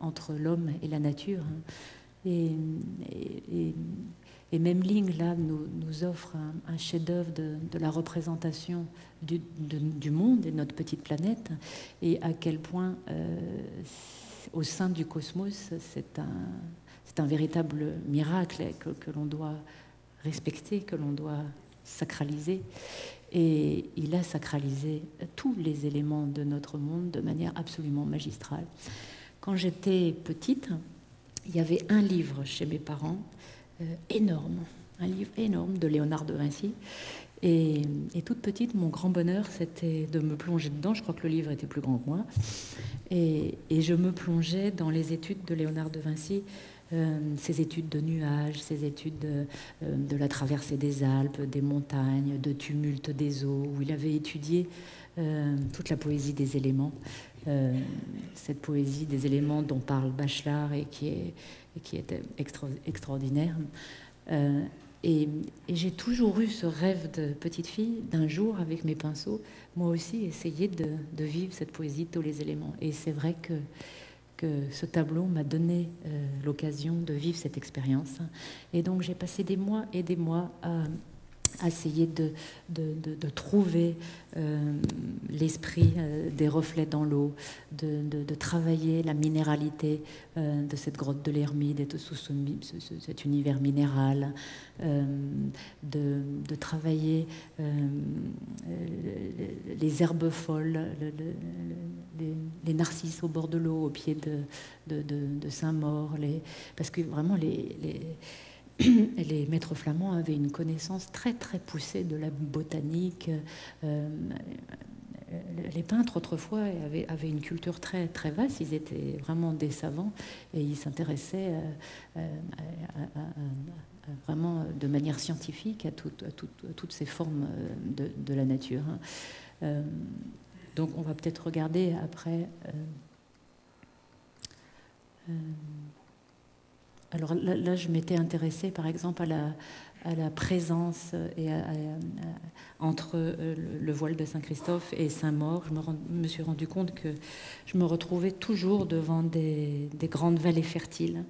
entre l'homme et la nature. Et Memling, là, nous offre un chef-d'œuvre de la représentation du monde et de notre petite planète, et à quel point, au sein du cosmos, c'est un véritable miracle que l'on doit respecter, que l'on doit sacraliser. Et il a sacralisé tous les éléments de notre monde de manière absolument magistrale. Quand j'étais petite, il y avait un livre chez mes parents, énorme, un livre énorme de Léonard de Vinci. Et toute petite, mon grand bonheur, c'était de me plonger dedans. Je crois que le livre était plus grand que moi. Et je me plongeais dans les études de Léonard de Vinci, ses études de nuages, ses études de la traversée des Alpes, des montagnes, de tumulte des eaux, où il avait étudié toute la poésie des éléments. Cette poésie des éléments dont parle Bachelard et qui était extraordinaire. Et j'ai toujours eu ce rêve de petite fille, d'un jour, avec mes pinceaux, moi aussi, essayer de vivre cette poésie de tous les éléments. Et c'est vrai que ce tableau m'a donné l'occasion de vivre cette expérience. Et donc j'ai passé des mois et des mois à essayer de trouver l'esprit des reflets dans l'eau, de travailler la minéralité de cette grotte de l'Ermide et de cet univers minéral, de travailler les herbes folles, les narcisses au bord de l'eau, au pied de Saint-Maur, parce que vraiment les maîtres flamands avaient une connaissance très très poussée de la botanique. Les peintres autrefois avaient une culture très très vaste. Ils étaient vraiment des savants et ils s'intéressaient vraiment de manière scientifique à toutes ces formes de la nature. Donc on va peut-être regarder après. Alors là, je m'étais intéressée, par exemple, à la présence entre le voile de Saint-Christophe et Saint-Maur. Je me suis rendu compte que je me retrouvais toujours devant des grandes vallées fertiles.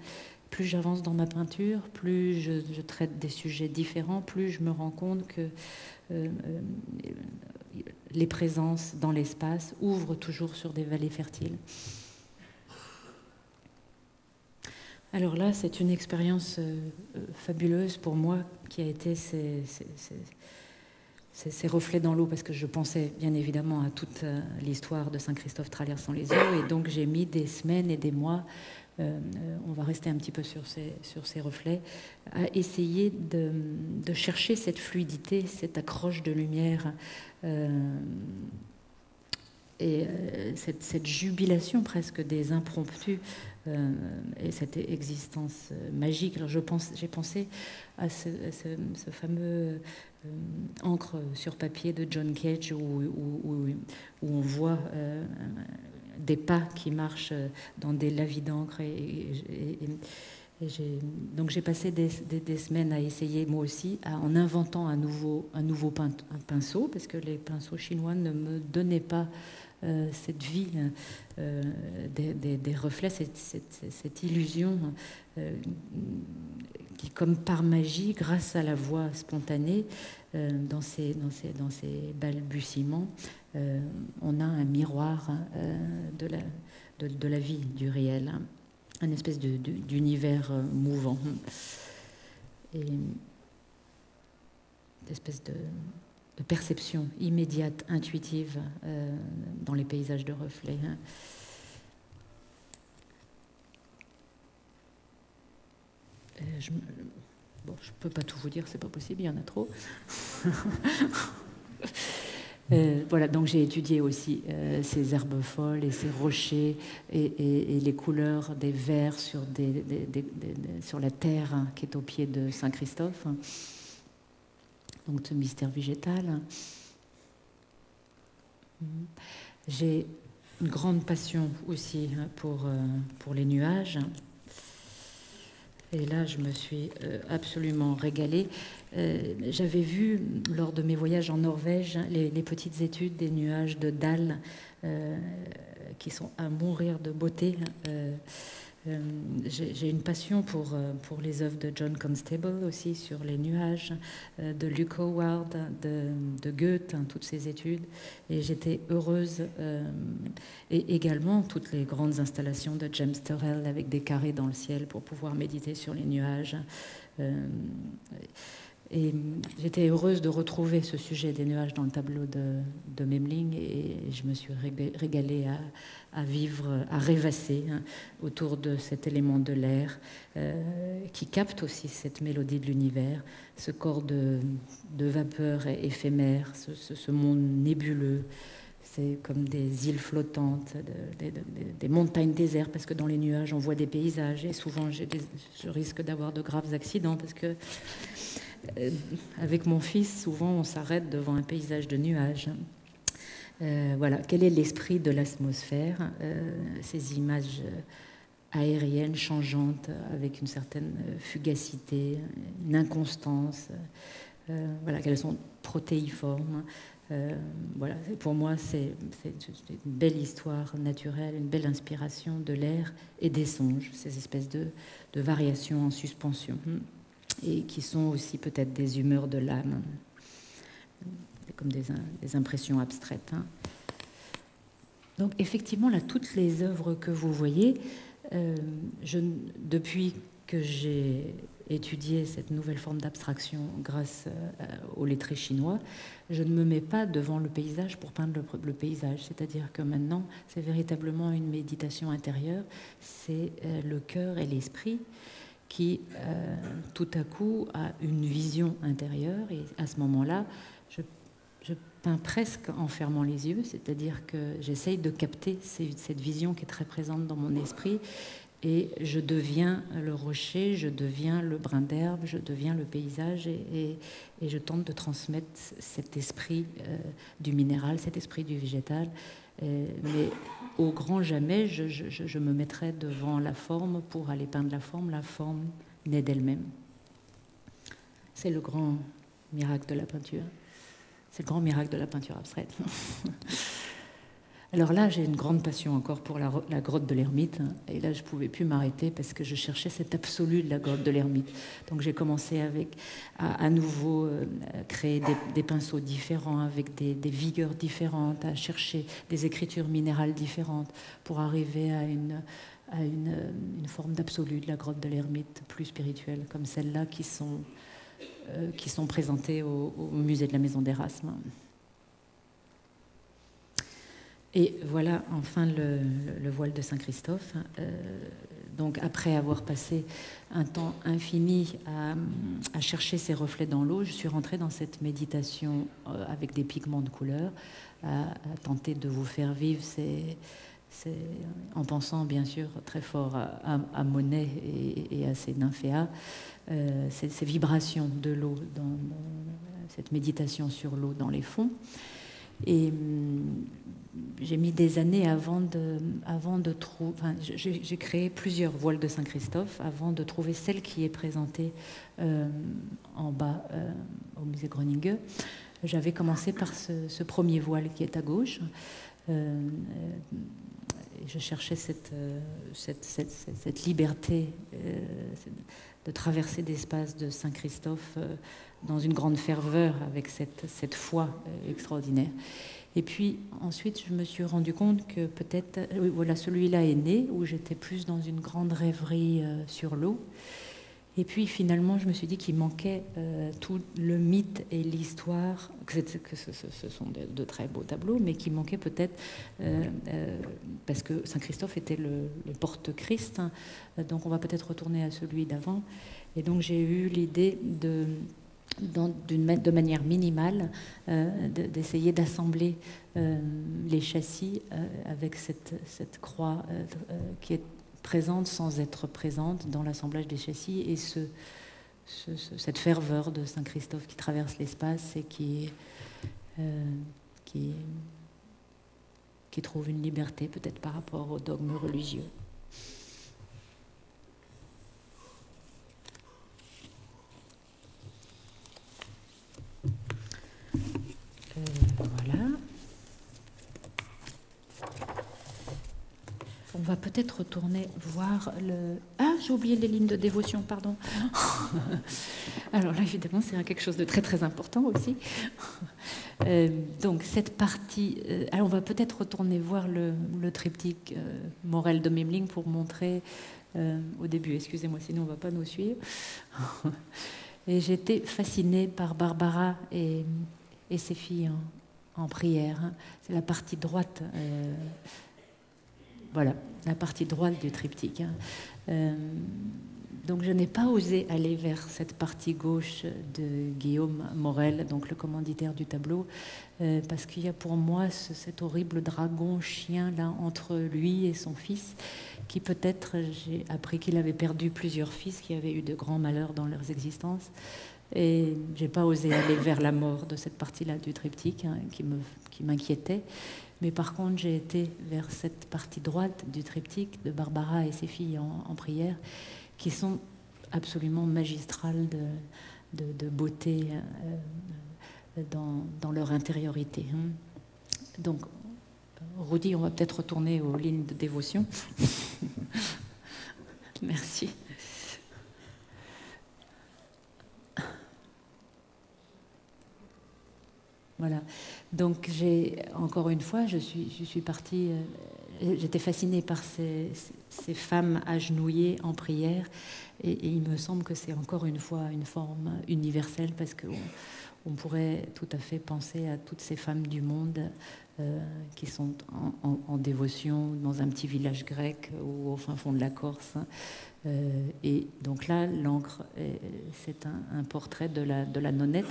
Plus j'avance dans ma peinture, plus je traite des sujets différents, plus je me rends compte que les présences dans l'espace ouvrent toujours sur des vallées fertiles. Alors là, c'est une expérience fabuleuse pour moi qui a été ces reflets dans l'eau, parce que je pensais bien évidemment à toute l'histoire de Saint-Christophe traversant les eaux, et donc j'ai mis des semaines et des mois, on va rester un petit peu sur ces reflets, à essayer de chercher cette fluidité, cette accroche de lumière, et cette jubilation presque des impromptus, et cette existence magique. Alors j'ai pensé à ce fameux encre sur papier de John Cage où on voit des pas qui marchent dans des lavis d'encre, et Et donc j'ai passé des semaines à essayer, moi aussi, en inventant un nouveau pinceau, parce que les pinceaux chinois ne me donnaient pas cette vie des reflets, cette illusion qui, comme par magie, grâce à la voix spontanée, dans ces balbutiements, on a un miroir de la vie, du réel, une espèce d'univers mouvant, et une espèce de perception immédiate, intuitive dans les paysages de reflets. Je ne peux pas tout vous dire, c'est pas possible, il y en a trop. Voilà, donc j'ai étudié aussi ces herbes folles et ces rochers et les couleurs des vers sur, sur la terre qui est au pied de Saint-Christophe. Donc ce mystère végétal. J'ai une grande passion aussi pour les nuages. Et là, je me suis absolument régalée. J'avais vu, lors de mes voyages en Norvège, les petites études des nuages de Dahl, qui sont à mourir de beauté. J'ai une passion pour les œuvres de John Constable aussi, sur les nuages, de Luke Howard, de Goethe, toutes ces études. Et j'étais heureuse, et également toutes les grandes installations de James Turrell avec des carrés dans le ciel pour pouvoir méditer sur les nuages. Et j'étais heureuse de retrouver ce sujet des nuages dans le tableau de Memling, et je me suis régalée à vivre, à rêvasser autour de cet élément de l'air qui capte aussi cette mélodie de l'univers, ce corps de vapeur éphémère, ce monde nébuleux. C'est comme des îles flottantes, des montagnes désertes, parce que dans les nuages, on voit des paysages. Et souvent, je risque d'avoir de graves accidents, parce que avec mon fils, souvent, on s'arrête devant un paysage de nuages. Voilà, quel est l'esprit de l'atmosphère, ces images aériennes, changeantes, avec une certaine fugacité, une inconstance. Voilà, qu'elles sont protéiformes. Voilà, pour moi, c'est une belle histoire naturelle, une belle inspiration de l'air et des songes, ces espèces de variations en suspension, et qui sont aussi peut-être des humeurs de l'âme, comme des impressions abstraites. Donc effectivement, là, toutes les œuvres que vous voyez, depuis que j'ai étudié cette nouvelle forme d'abstraction grâce aux lettrés chinois, je ne me mets pas devant le paysage pour peindre le paysage. C'est-à-dire que maintenant, c'est véritablement une méditation intérieure, c'est le cœur et l'esprit qui, tout à coup, a une vision intérieure, et à ce moment-là, je peins presque en fermant les yeux, c'est-à-dire que j'essaye de capter cette vision qui est très présente dans mon esprit, et je deviens le rocher, je deviens le brin d'herbe, je deviens le paysage, et je tente de transmettre cet esprit du minéral, cet esprit du végétal. Mais au grand jamais, je me mettrai devant la forme pour aller peindre la forme naît d'elle-même. C'est le grand miracle de la peinture. C'est le grand miracle de la peinture abstraite. Alors là, j'ai une grande passion encore pour la grotte de l'Ermite. Et là, je ne pouvais plus m'arrêter parce que je cherchais cet absolu de la grotte de l'Ermite. Donc j'ai commencé à nouveau créer des pinceaux différents, avec des vigueurs différentes, à chercher des écritures minérales différentes pour arriver à une forme d'absolu de la grotte de l'Ermite, plus spirituelle, comme celles-là qui sont présentées au musée de la Maison d'Erasme. Et voilà enfin le voile de Saint-Christophe. Donc après avoir passé un temps infini à chercher ces reflets dans l'eau, je suis rentrée dans cette méditation avec des pigments de couleur, à tenter de vous faire vivre en pensant bien sûr très fort à Monet et à ses nymphéas, ces vibrations de l'eau, dans cette méditation sur l'eau dans les fonds. Et j'ai mis des années avant de trouver... Enfin, j'ai créé plusieurs voiles de Saint-Christophe avant de trouver celle qui est présentée en bas au musée Groningue. J'avais commencé par ce premier voile qui est à gauche. Je cherchais cette liberté de traverser d'espace de Saint-Christophe dans une grande ferveur avec cette foi extraordinaire. Et puis ensuite, je me suis rendu compte que peut-être, voilà, celui-là est né, où j'étais plus dans une grande rêverie sur l'eau. Et puis finalement, je me suis dit qu'il manquait tout le mythe et l'histoire, que ce sont de très beaux tableaux, mais qu'il manquait peut-être, parce que Saint-Christophe était le porte-Christ, hein, donc on va peut-être retourner à celui d'avant. Et donc j'ai eu l'idée de manière minimale, d'essayer d'assembler les châssis avec cette croix qui est présente sans être présente dans l'assemblage des châssis, et cette ferveur de Saint-Christophe qui traverse l'espace et qui trouve une liberté peut-être par rapport aux dogmes religieux. Voilà. On va peut-être retourner voir le... Ah, j'ai oublié les lignes de dévotion, pardon. Alors là, évidemment, c'est quelque chose de très très important aussi. Donc cette partie... alors on va peut-être retourner voir le triptyque Morel de Memling pour montrer au début. Excusez-moi, sinon on ne va pas nous suivre. Et j'étais fascinée par Barbara et ses filles en prière. C'est la partie droite... voilà, la partie droite du triptyque. Donc je n'ai pas osé aller vers cette partie gauche de Guillaume Morel, donc le commanditaire du tableau, parce qu'il y a pour moi cet horrible dragon chien là entre lui et son fils, qui peut-être, j'ai appris qu'il avait perdu plusieurs fils qui avaient eu de grands malheurs dans leurs existences. Et j'ai pas osé aller vers la mort de cette partie-là du triptyque, hein, qui m'inquiétait. Mais par contre, j'ai été vers cette partie droite du triptyque de Barbara et ses filles en prière, qui sont absolument magistrales de beauté dans leur intériorité. Donc, Rudy, on va peut-être retourner aux lignes de dévotion. Merci. Voilà. Donc encore une fois, je suis partie. J'étais fascinée par ces femmes agenouillées en prière, et il me semble que c'est encore une fois une forme universelle, parce qu'on pourrait tout à fait penser à toutes ces femmes du monde qui sont en dévotion dans un petit village grec ou au fin fond de la Corse. Et donc là, l'encre, c'est un portrait de la nonnette.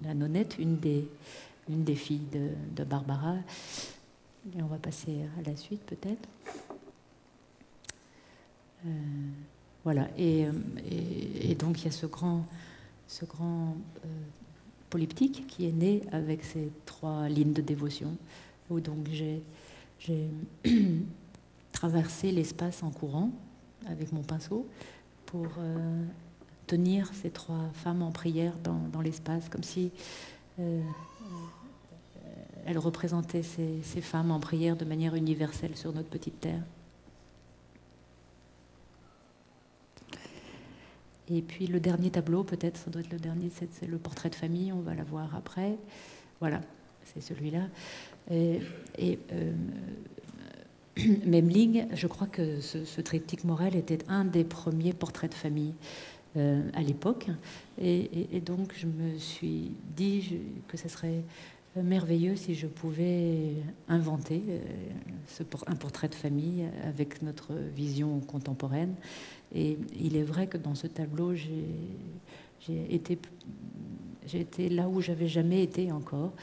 La nonnette, une des filles de Barbara. Et on va passer à la suite, peut-être. Voilà. Et donc, il y a ce grand polyptyque qui est né avec ces 3 lignes de dévotion, où donc j'ai traversé l'espace en courant avec mon pinceau pour... tenir ces 3 femmes en prière dans l'espace, comme si elles représentaient ces femmes en prière de manière universelle sur notre petite terre. Et puis le dernier tableau, peut-être, ça doit être le dernier, c'est le portrait de famille, on va la voir après. Voilà, c'est celui-là. Memling, je crois que ce triptyque Morel était un des premiers portraits de famille à l'époque, et donc je me suis dit que ce serait merveilleux si je pouvais inventer un portrait de famille avec notre vision contemporaine. Et il est vrai que dans ce tableau, j'ai été là où j'avais jamais été encore,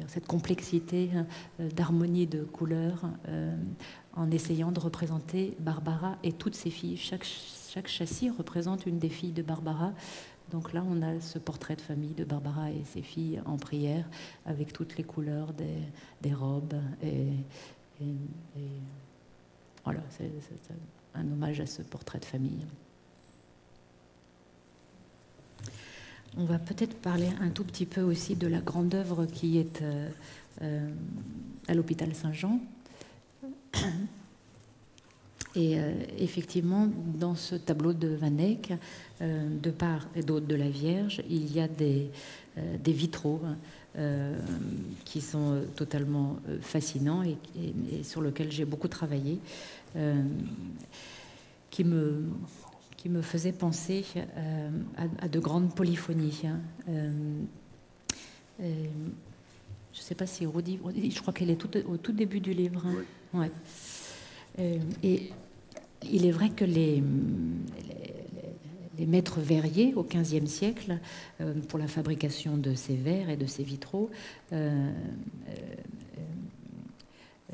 cette complexité d'harmonie de couleurs, en essayant de représenter Barbara et toutes ses filles. Chaque châssis représente une des filles de Barbara, Donc là, on a ce portrait de famille de Barbara et ses filles en prière, avec toutes les couleurs des robes. Et voilà, c'est un hommage à ce portrait de famille. On va peut-être parler un tout petit peu aussi de la grande œuvre qui est à l'hôpital Saint-Jean. Et effectivement, dans ce tableau de Van Eyck, de part et d'autre de la Vierge, il y a des vitraux qui sont totalement fascinants et sur lesquels j'ai beaucoup travaillé, qui me faisaient penser à de grandes polyphonies. Je ne sais pas si Rudi, je crois qu'elle est au tout début du livre. Hein. Oui. Ouais. Et il est vrai que les maîtres verriers au XVe siècle, pour la fabrication de ces verres et de ces vitraux,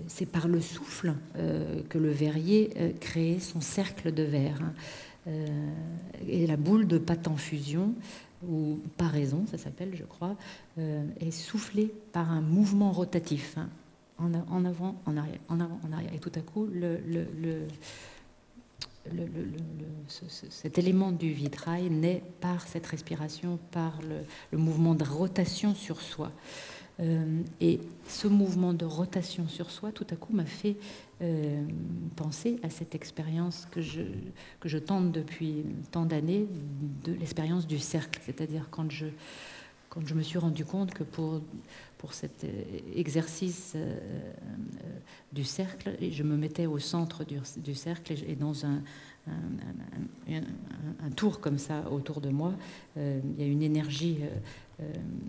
c'est par le souffle que le verrier créait son cercle de verre. Et la boule de pâte en fusion, ou paraison, ça s'appelle, je crois, est soufflée par un mouvement rotatif. Hein. En avant, en arrière, en avant, en arrière. Et tout à coup, cet élément du vitrail naît par cette respiration, par le mouvement de rotation sur soi. Et ce mouvement de rotation sur soi, tout à coup, m'a fait penser à cette expérience que je tente depuis tant d'années, de l'expérience du cercle. C'est-à-dire quand je me suis rendu compte que pour cet exercice du cercle, je me mettais au centre du cercle et dans un tour comme ça autour de moi, il y a une énergie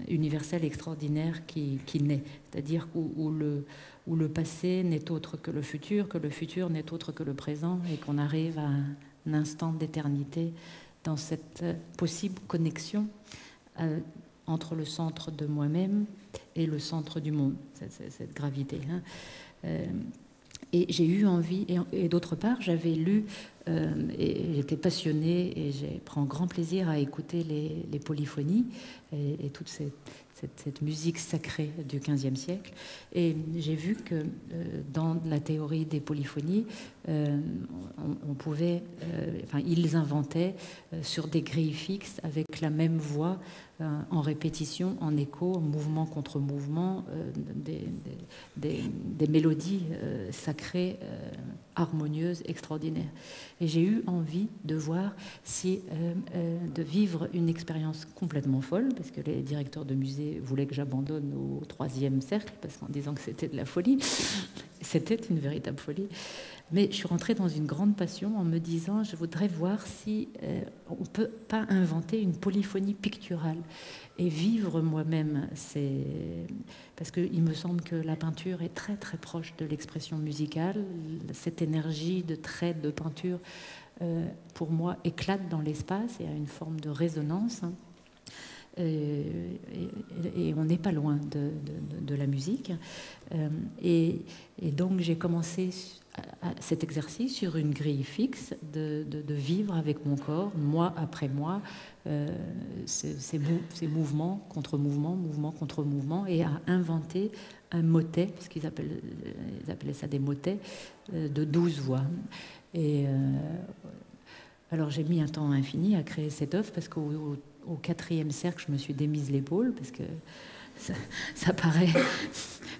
universelle extraordinaire qui naît. C'est-à-dire où le passé n'est autre que le futur n'est autre que le présent, et qu'on arrive à un instant d'éternité dans cette possible connexion entre le centre de moi-même et le centre du monde, cette gravité. Hein. Et j'ai eu envie, et d'autre part, j'avais lu, et j'étais passionnée, et je prends grand plaisir à écouter les polyphonies et toute cette musique sacrée du XVe siècle. Et j'ai vu que dans la théorie des polyphonies, on pouvait, ils inventaient sur des grilles fixes avec la même voix, en répétition, en écho, mouvement contre mouvement, des mélodies sacrées, harmonieuses, extraordinaires. Et j'ai eu envie de voir de vivre une expérience complètement folle, parce que les directeurs de musée voulaient que j'abandonne au 3e cercle, parce qu'en disant que c'était de la folie, c'était une véritable folie. Mais je suis rentrée dans une grande passion en me disant, je voudrais voir si on ne peut pas inventer une polyphonie picturale et vivre moi-même. Parce qu'il me semble que la peinture est très très proche de l'expression musicale. Cette énergie de traits de peinture, pour moi, éclate dans l'espace et a une forme de résonance. Et on n'est pas loin de la musique. Et donc j'ai commencé cet exercice sur une grille fixe de vivre avec mon corps, mois après mois, ces mouvements contre mouvements, mouvement contre mouvement, et à inventer un motet, puisqu'ils appelaient ça des motets, de 12 voix. Et alors j'ai mis un temps infini à créer cette œuvre, parce qu'au 4e cercle, je me suis démise l'épaule, parce que ça paraît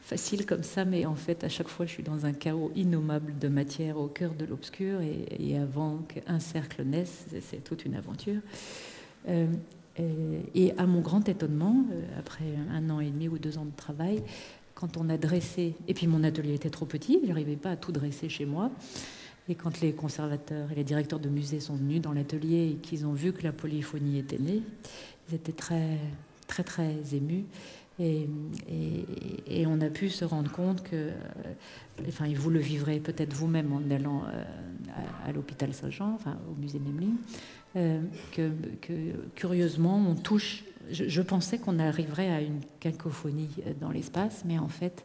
facile comme ça, mais en fait, à chaque fois, je suis dans un chaos innommable de matière au cœur de l'obscur, et avant qu'un cercle naisse, c'est toute une aventure. Et à mon grand étonnement, après 1 an et demi ou 2 ans de travail, quand on a dressé, et puis mon atelier était trop petit, je n'arrivais pas à tout dresser chez moi, et quand les conservateurs et les directeurs de musées sont venus dans l'atelier et qu'ils ont vu que la polyphonie était née, ils étaient très, très, très émus. Et on a pu se rendre compte que, et vous le vivrez peut-être vous-même en allant à l'hôpital Saint-Jean, au musée Memling, que curieusement, on touche. Je pensais qu'on arriverait à une cacophonie dans l'espace, mais en fait,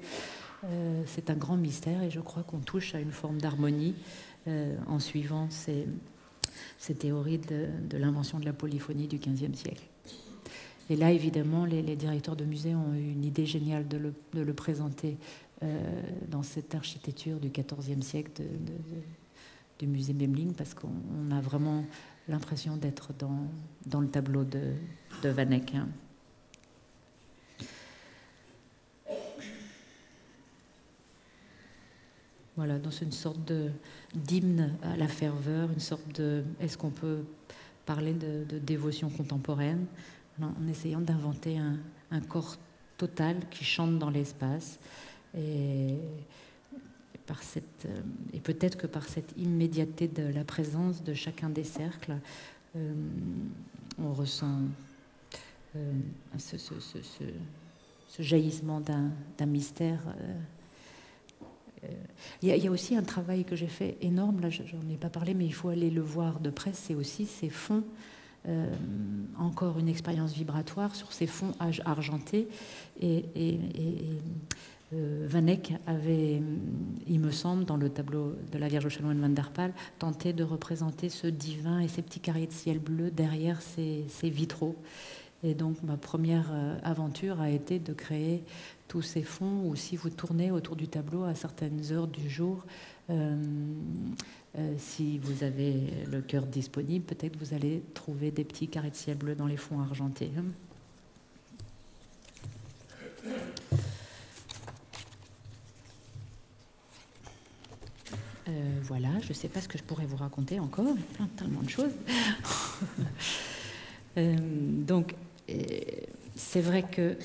c'est un grand mystère, et je crois qu'on touche à une forme d'harmonie en suivant ces théories de l'invention de la polyphonie du XVe siècle. Et là, évidemment, les directeurs de musées ont eu une idée géniale de le présenter dans cette architecture du XIVe siècle du musée Memling, parce qu'on a vraiment l'impression d'être dans le tableau de Van Eyck. Voilà, dans une sorte d'hymne à la ferveur, une sorte de... Est-ce qu'on peut parler de dévotion contemporaine, en essayant d'inventer un corps total qui chante dans l'espace. Et peut-être que par cette immédiateté de la présence de chacun des cercles, on ressent ce jaillissement d'un mystère. Il y a aussi un travail que j'ai fait énorme, là j'en ai pas parlé, mais il faut aller le voir de près, c'est aussi ces fonds, encore une expérience vibratoire sur ces fonds argentés. Van Eyck avait, il me semble, dans le tableau de la Vierge au chanoine Van der Pal, tenté de représenter ce divin et ces petits carrés de ciel bleu derrière ces vitraux. Et donc ma première aventure a été de créer tous ces fonds où, si vous tournez autour du tableau à certaines heures du jour, si vous avez le cœur disponible, peut-être vous allez trouver des petits carrés de ciel bleu dans les fonds argentés. Voilà, je ne sais pas ce que je pourrais vous raconter encore, tellement de choses. Donc, c'est vrai que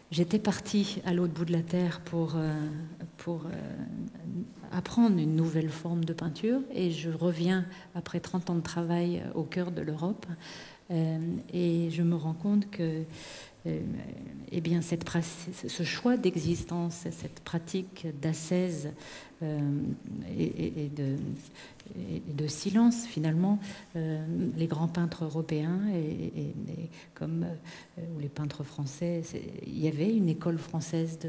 j'étais partie à l'autre bout de la terre pour apprendre une nouvelle forme de peinture, et je reviens après 30 ans de travail au cœur de l'Europe, et je me rends compte que eh bien, ce choix d'existence, cette pratique d'ascèse et de silence, finalement, les grands peintres européens et comme les peintres français, il y avait une école française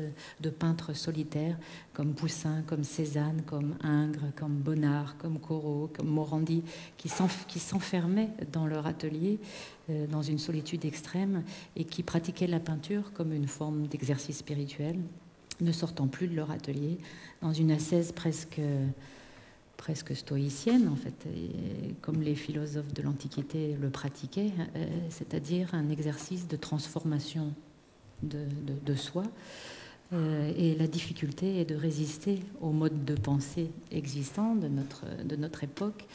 de peintres solitaires comme Poussin, comme Cézanne, comme Ingres, comme Bonnard, comme Corot, comme Morandi, qui s'enfermaient dans leur atelier dans une solitude extrême et qui pratiquaient la peinture comme une forme d'exercice spirituel, ne sortant plus de leur atelier, dans une ascèse presque stoïcienne, en fait, comme les philosophes de l'Antiquité le pratiquaient, c'est-à-dire un exercice de transformation de soi. Et la difficulté est de résister au mode de pensée existant de notre époque,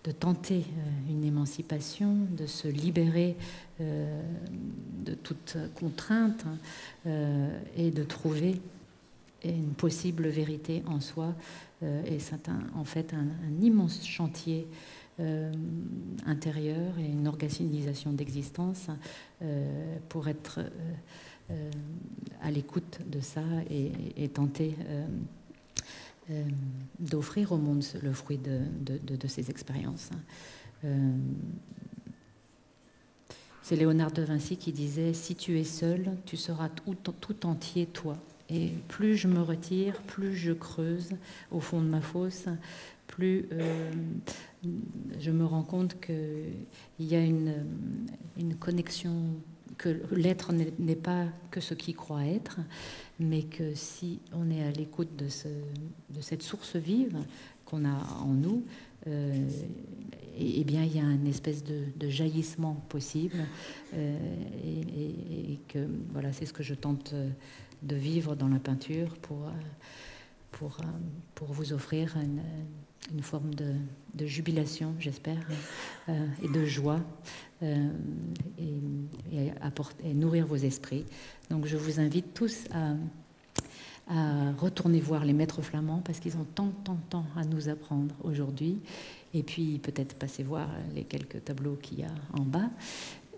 de tenter une émancipation, de se libérer de toute contrainte et de trouver une possible vérité en soi. Et c'est en fait un immense chantier intérieur et une organisation d'existence pour être à l'écoute de ça et tenter d'offrir au monde le fruit de ces expériences. C'est Léonard de Vinci qui disait « Si tu es seul, tu seras tout entier toi. Et plus je me retire, plus je creuse au fond de ma fosse, plus je me rend compte qu'il y a une connexion, que l'être n'est pas que ce qu'il croit être, mais que si on est à l'écoute de cette source vive qu'on a en nous, eh bien il y a une espèce de jaillissement possible, et que voilà, c'est ce que je tente de vivre dans la peinture pour vous offrir une forme de jubilation, j'espère, et de joie, et nourrir vos esprits. Donc je vous invite tous à retourner voir les maîtres flamands, parce qu'ils ont tant à nous apprendre aujourd'hui, et puis peut-être passer voir les quelques tableaux qu'il y a en bas,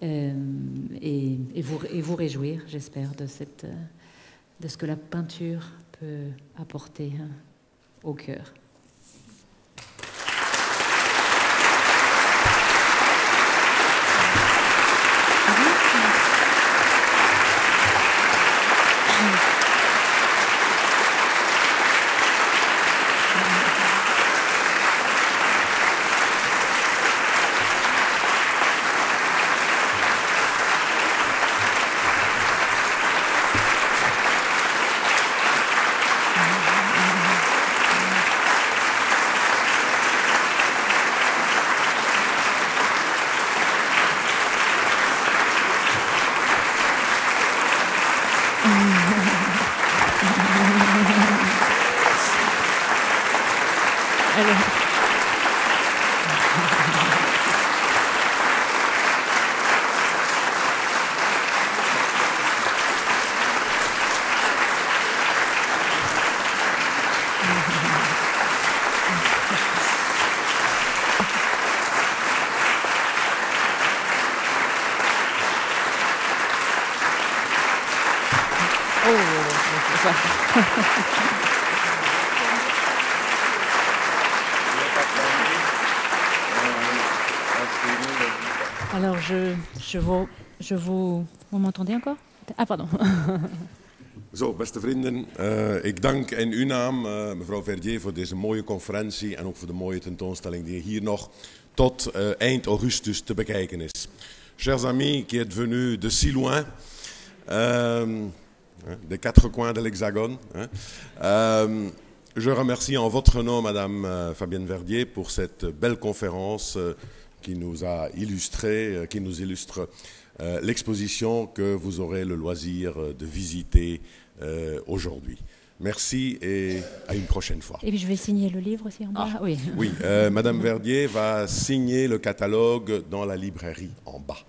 et vous réjouir, j'espère, de ce que la peinture peut apporter au cœur. Alors, vous m'entendez encore? Ah, pardon. Zo, beste vrienden, ik dank in uw naam, mevrouw Verdier, voor deze mooie conferentie en ook voor de mooie tentoonstelling die hier nog tot eind augustus te bekijken is. Chers amis qui êtes venus de si loin, des quatre coins de l'Hexagone, je remercie en votre nom Madame Fabienne Verdier pour cette belle conférence qui nous a illustré, qui nous illustre l'exposition que vous aurez le loisir de visiter aujourd'hui. Merci et à une prochaine fois. Et puis je vais signer le livre aussi en bas. Oui, Madame Verdier va signer le catalogue dans la librairie en bas.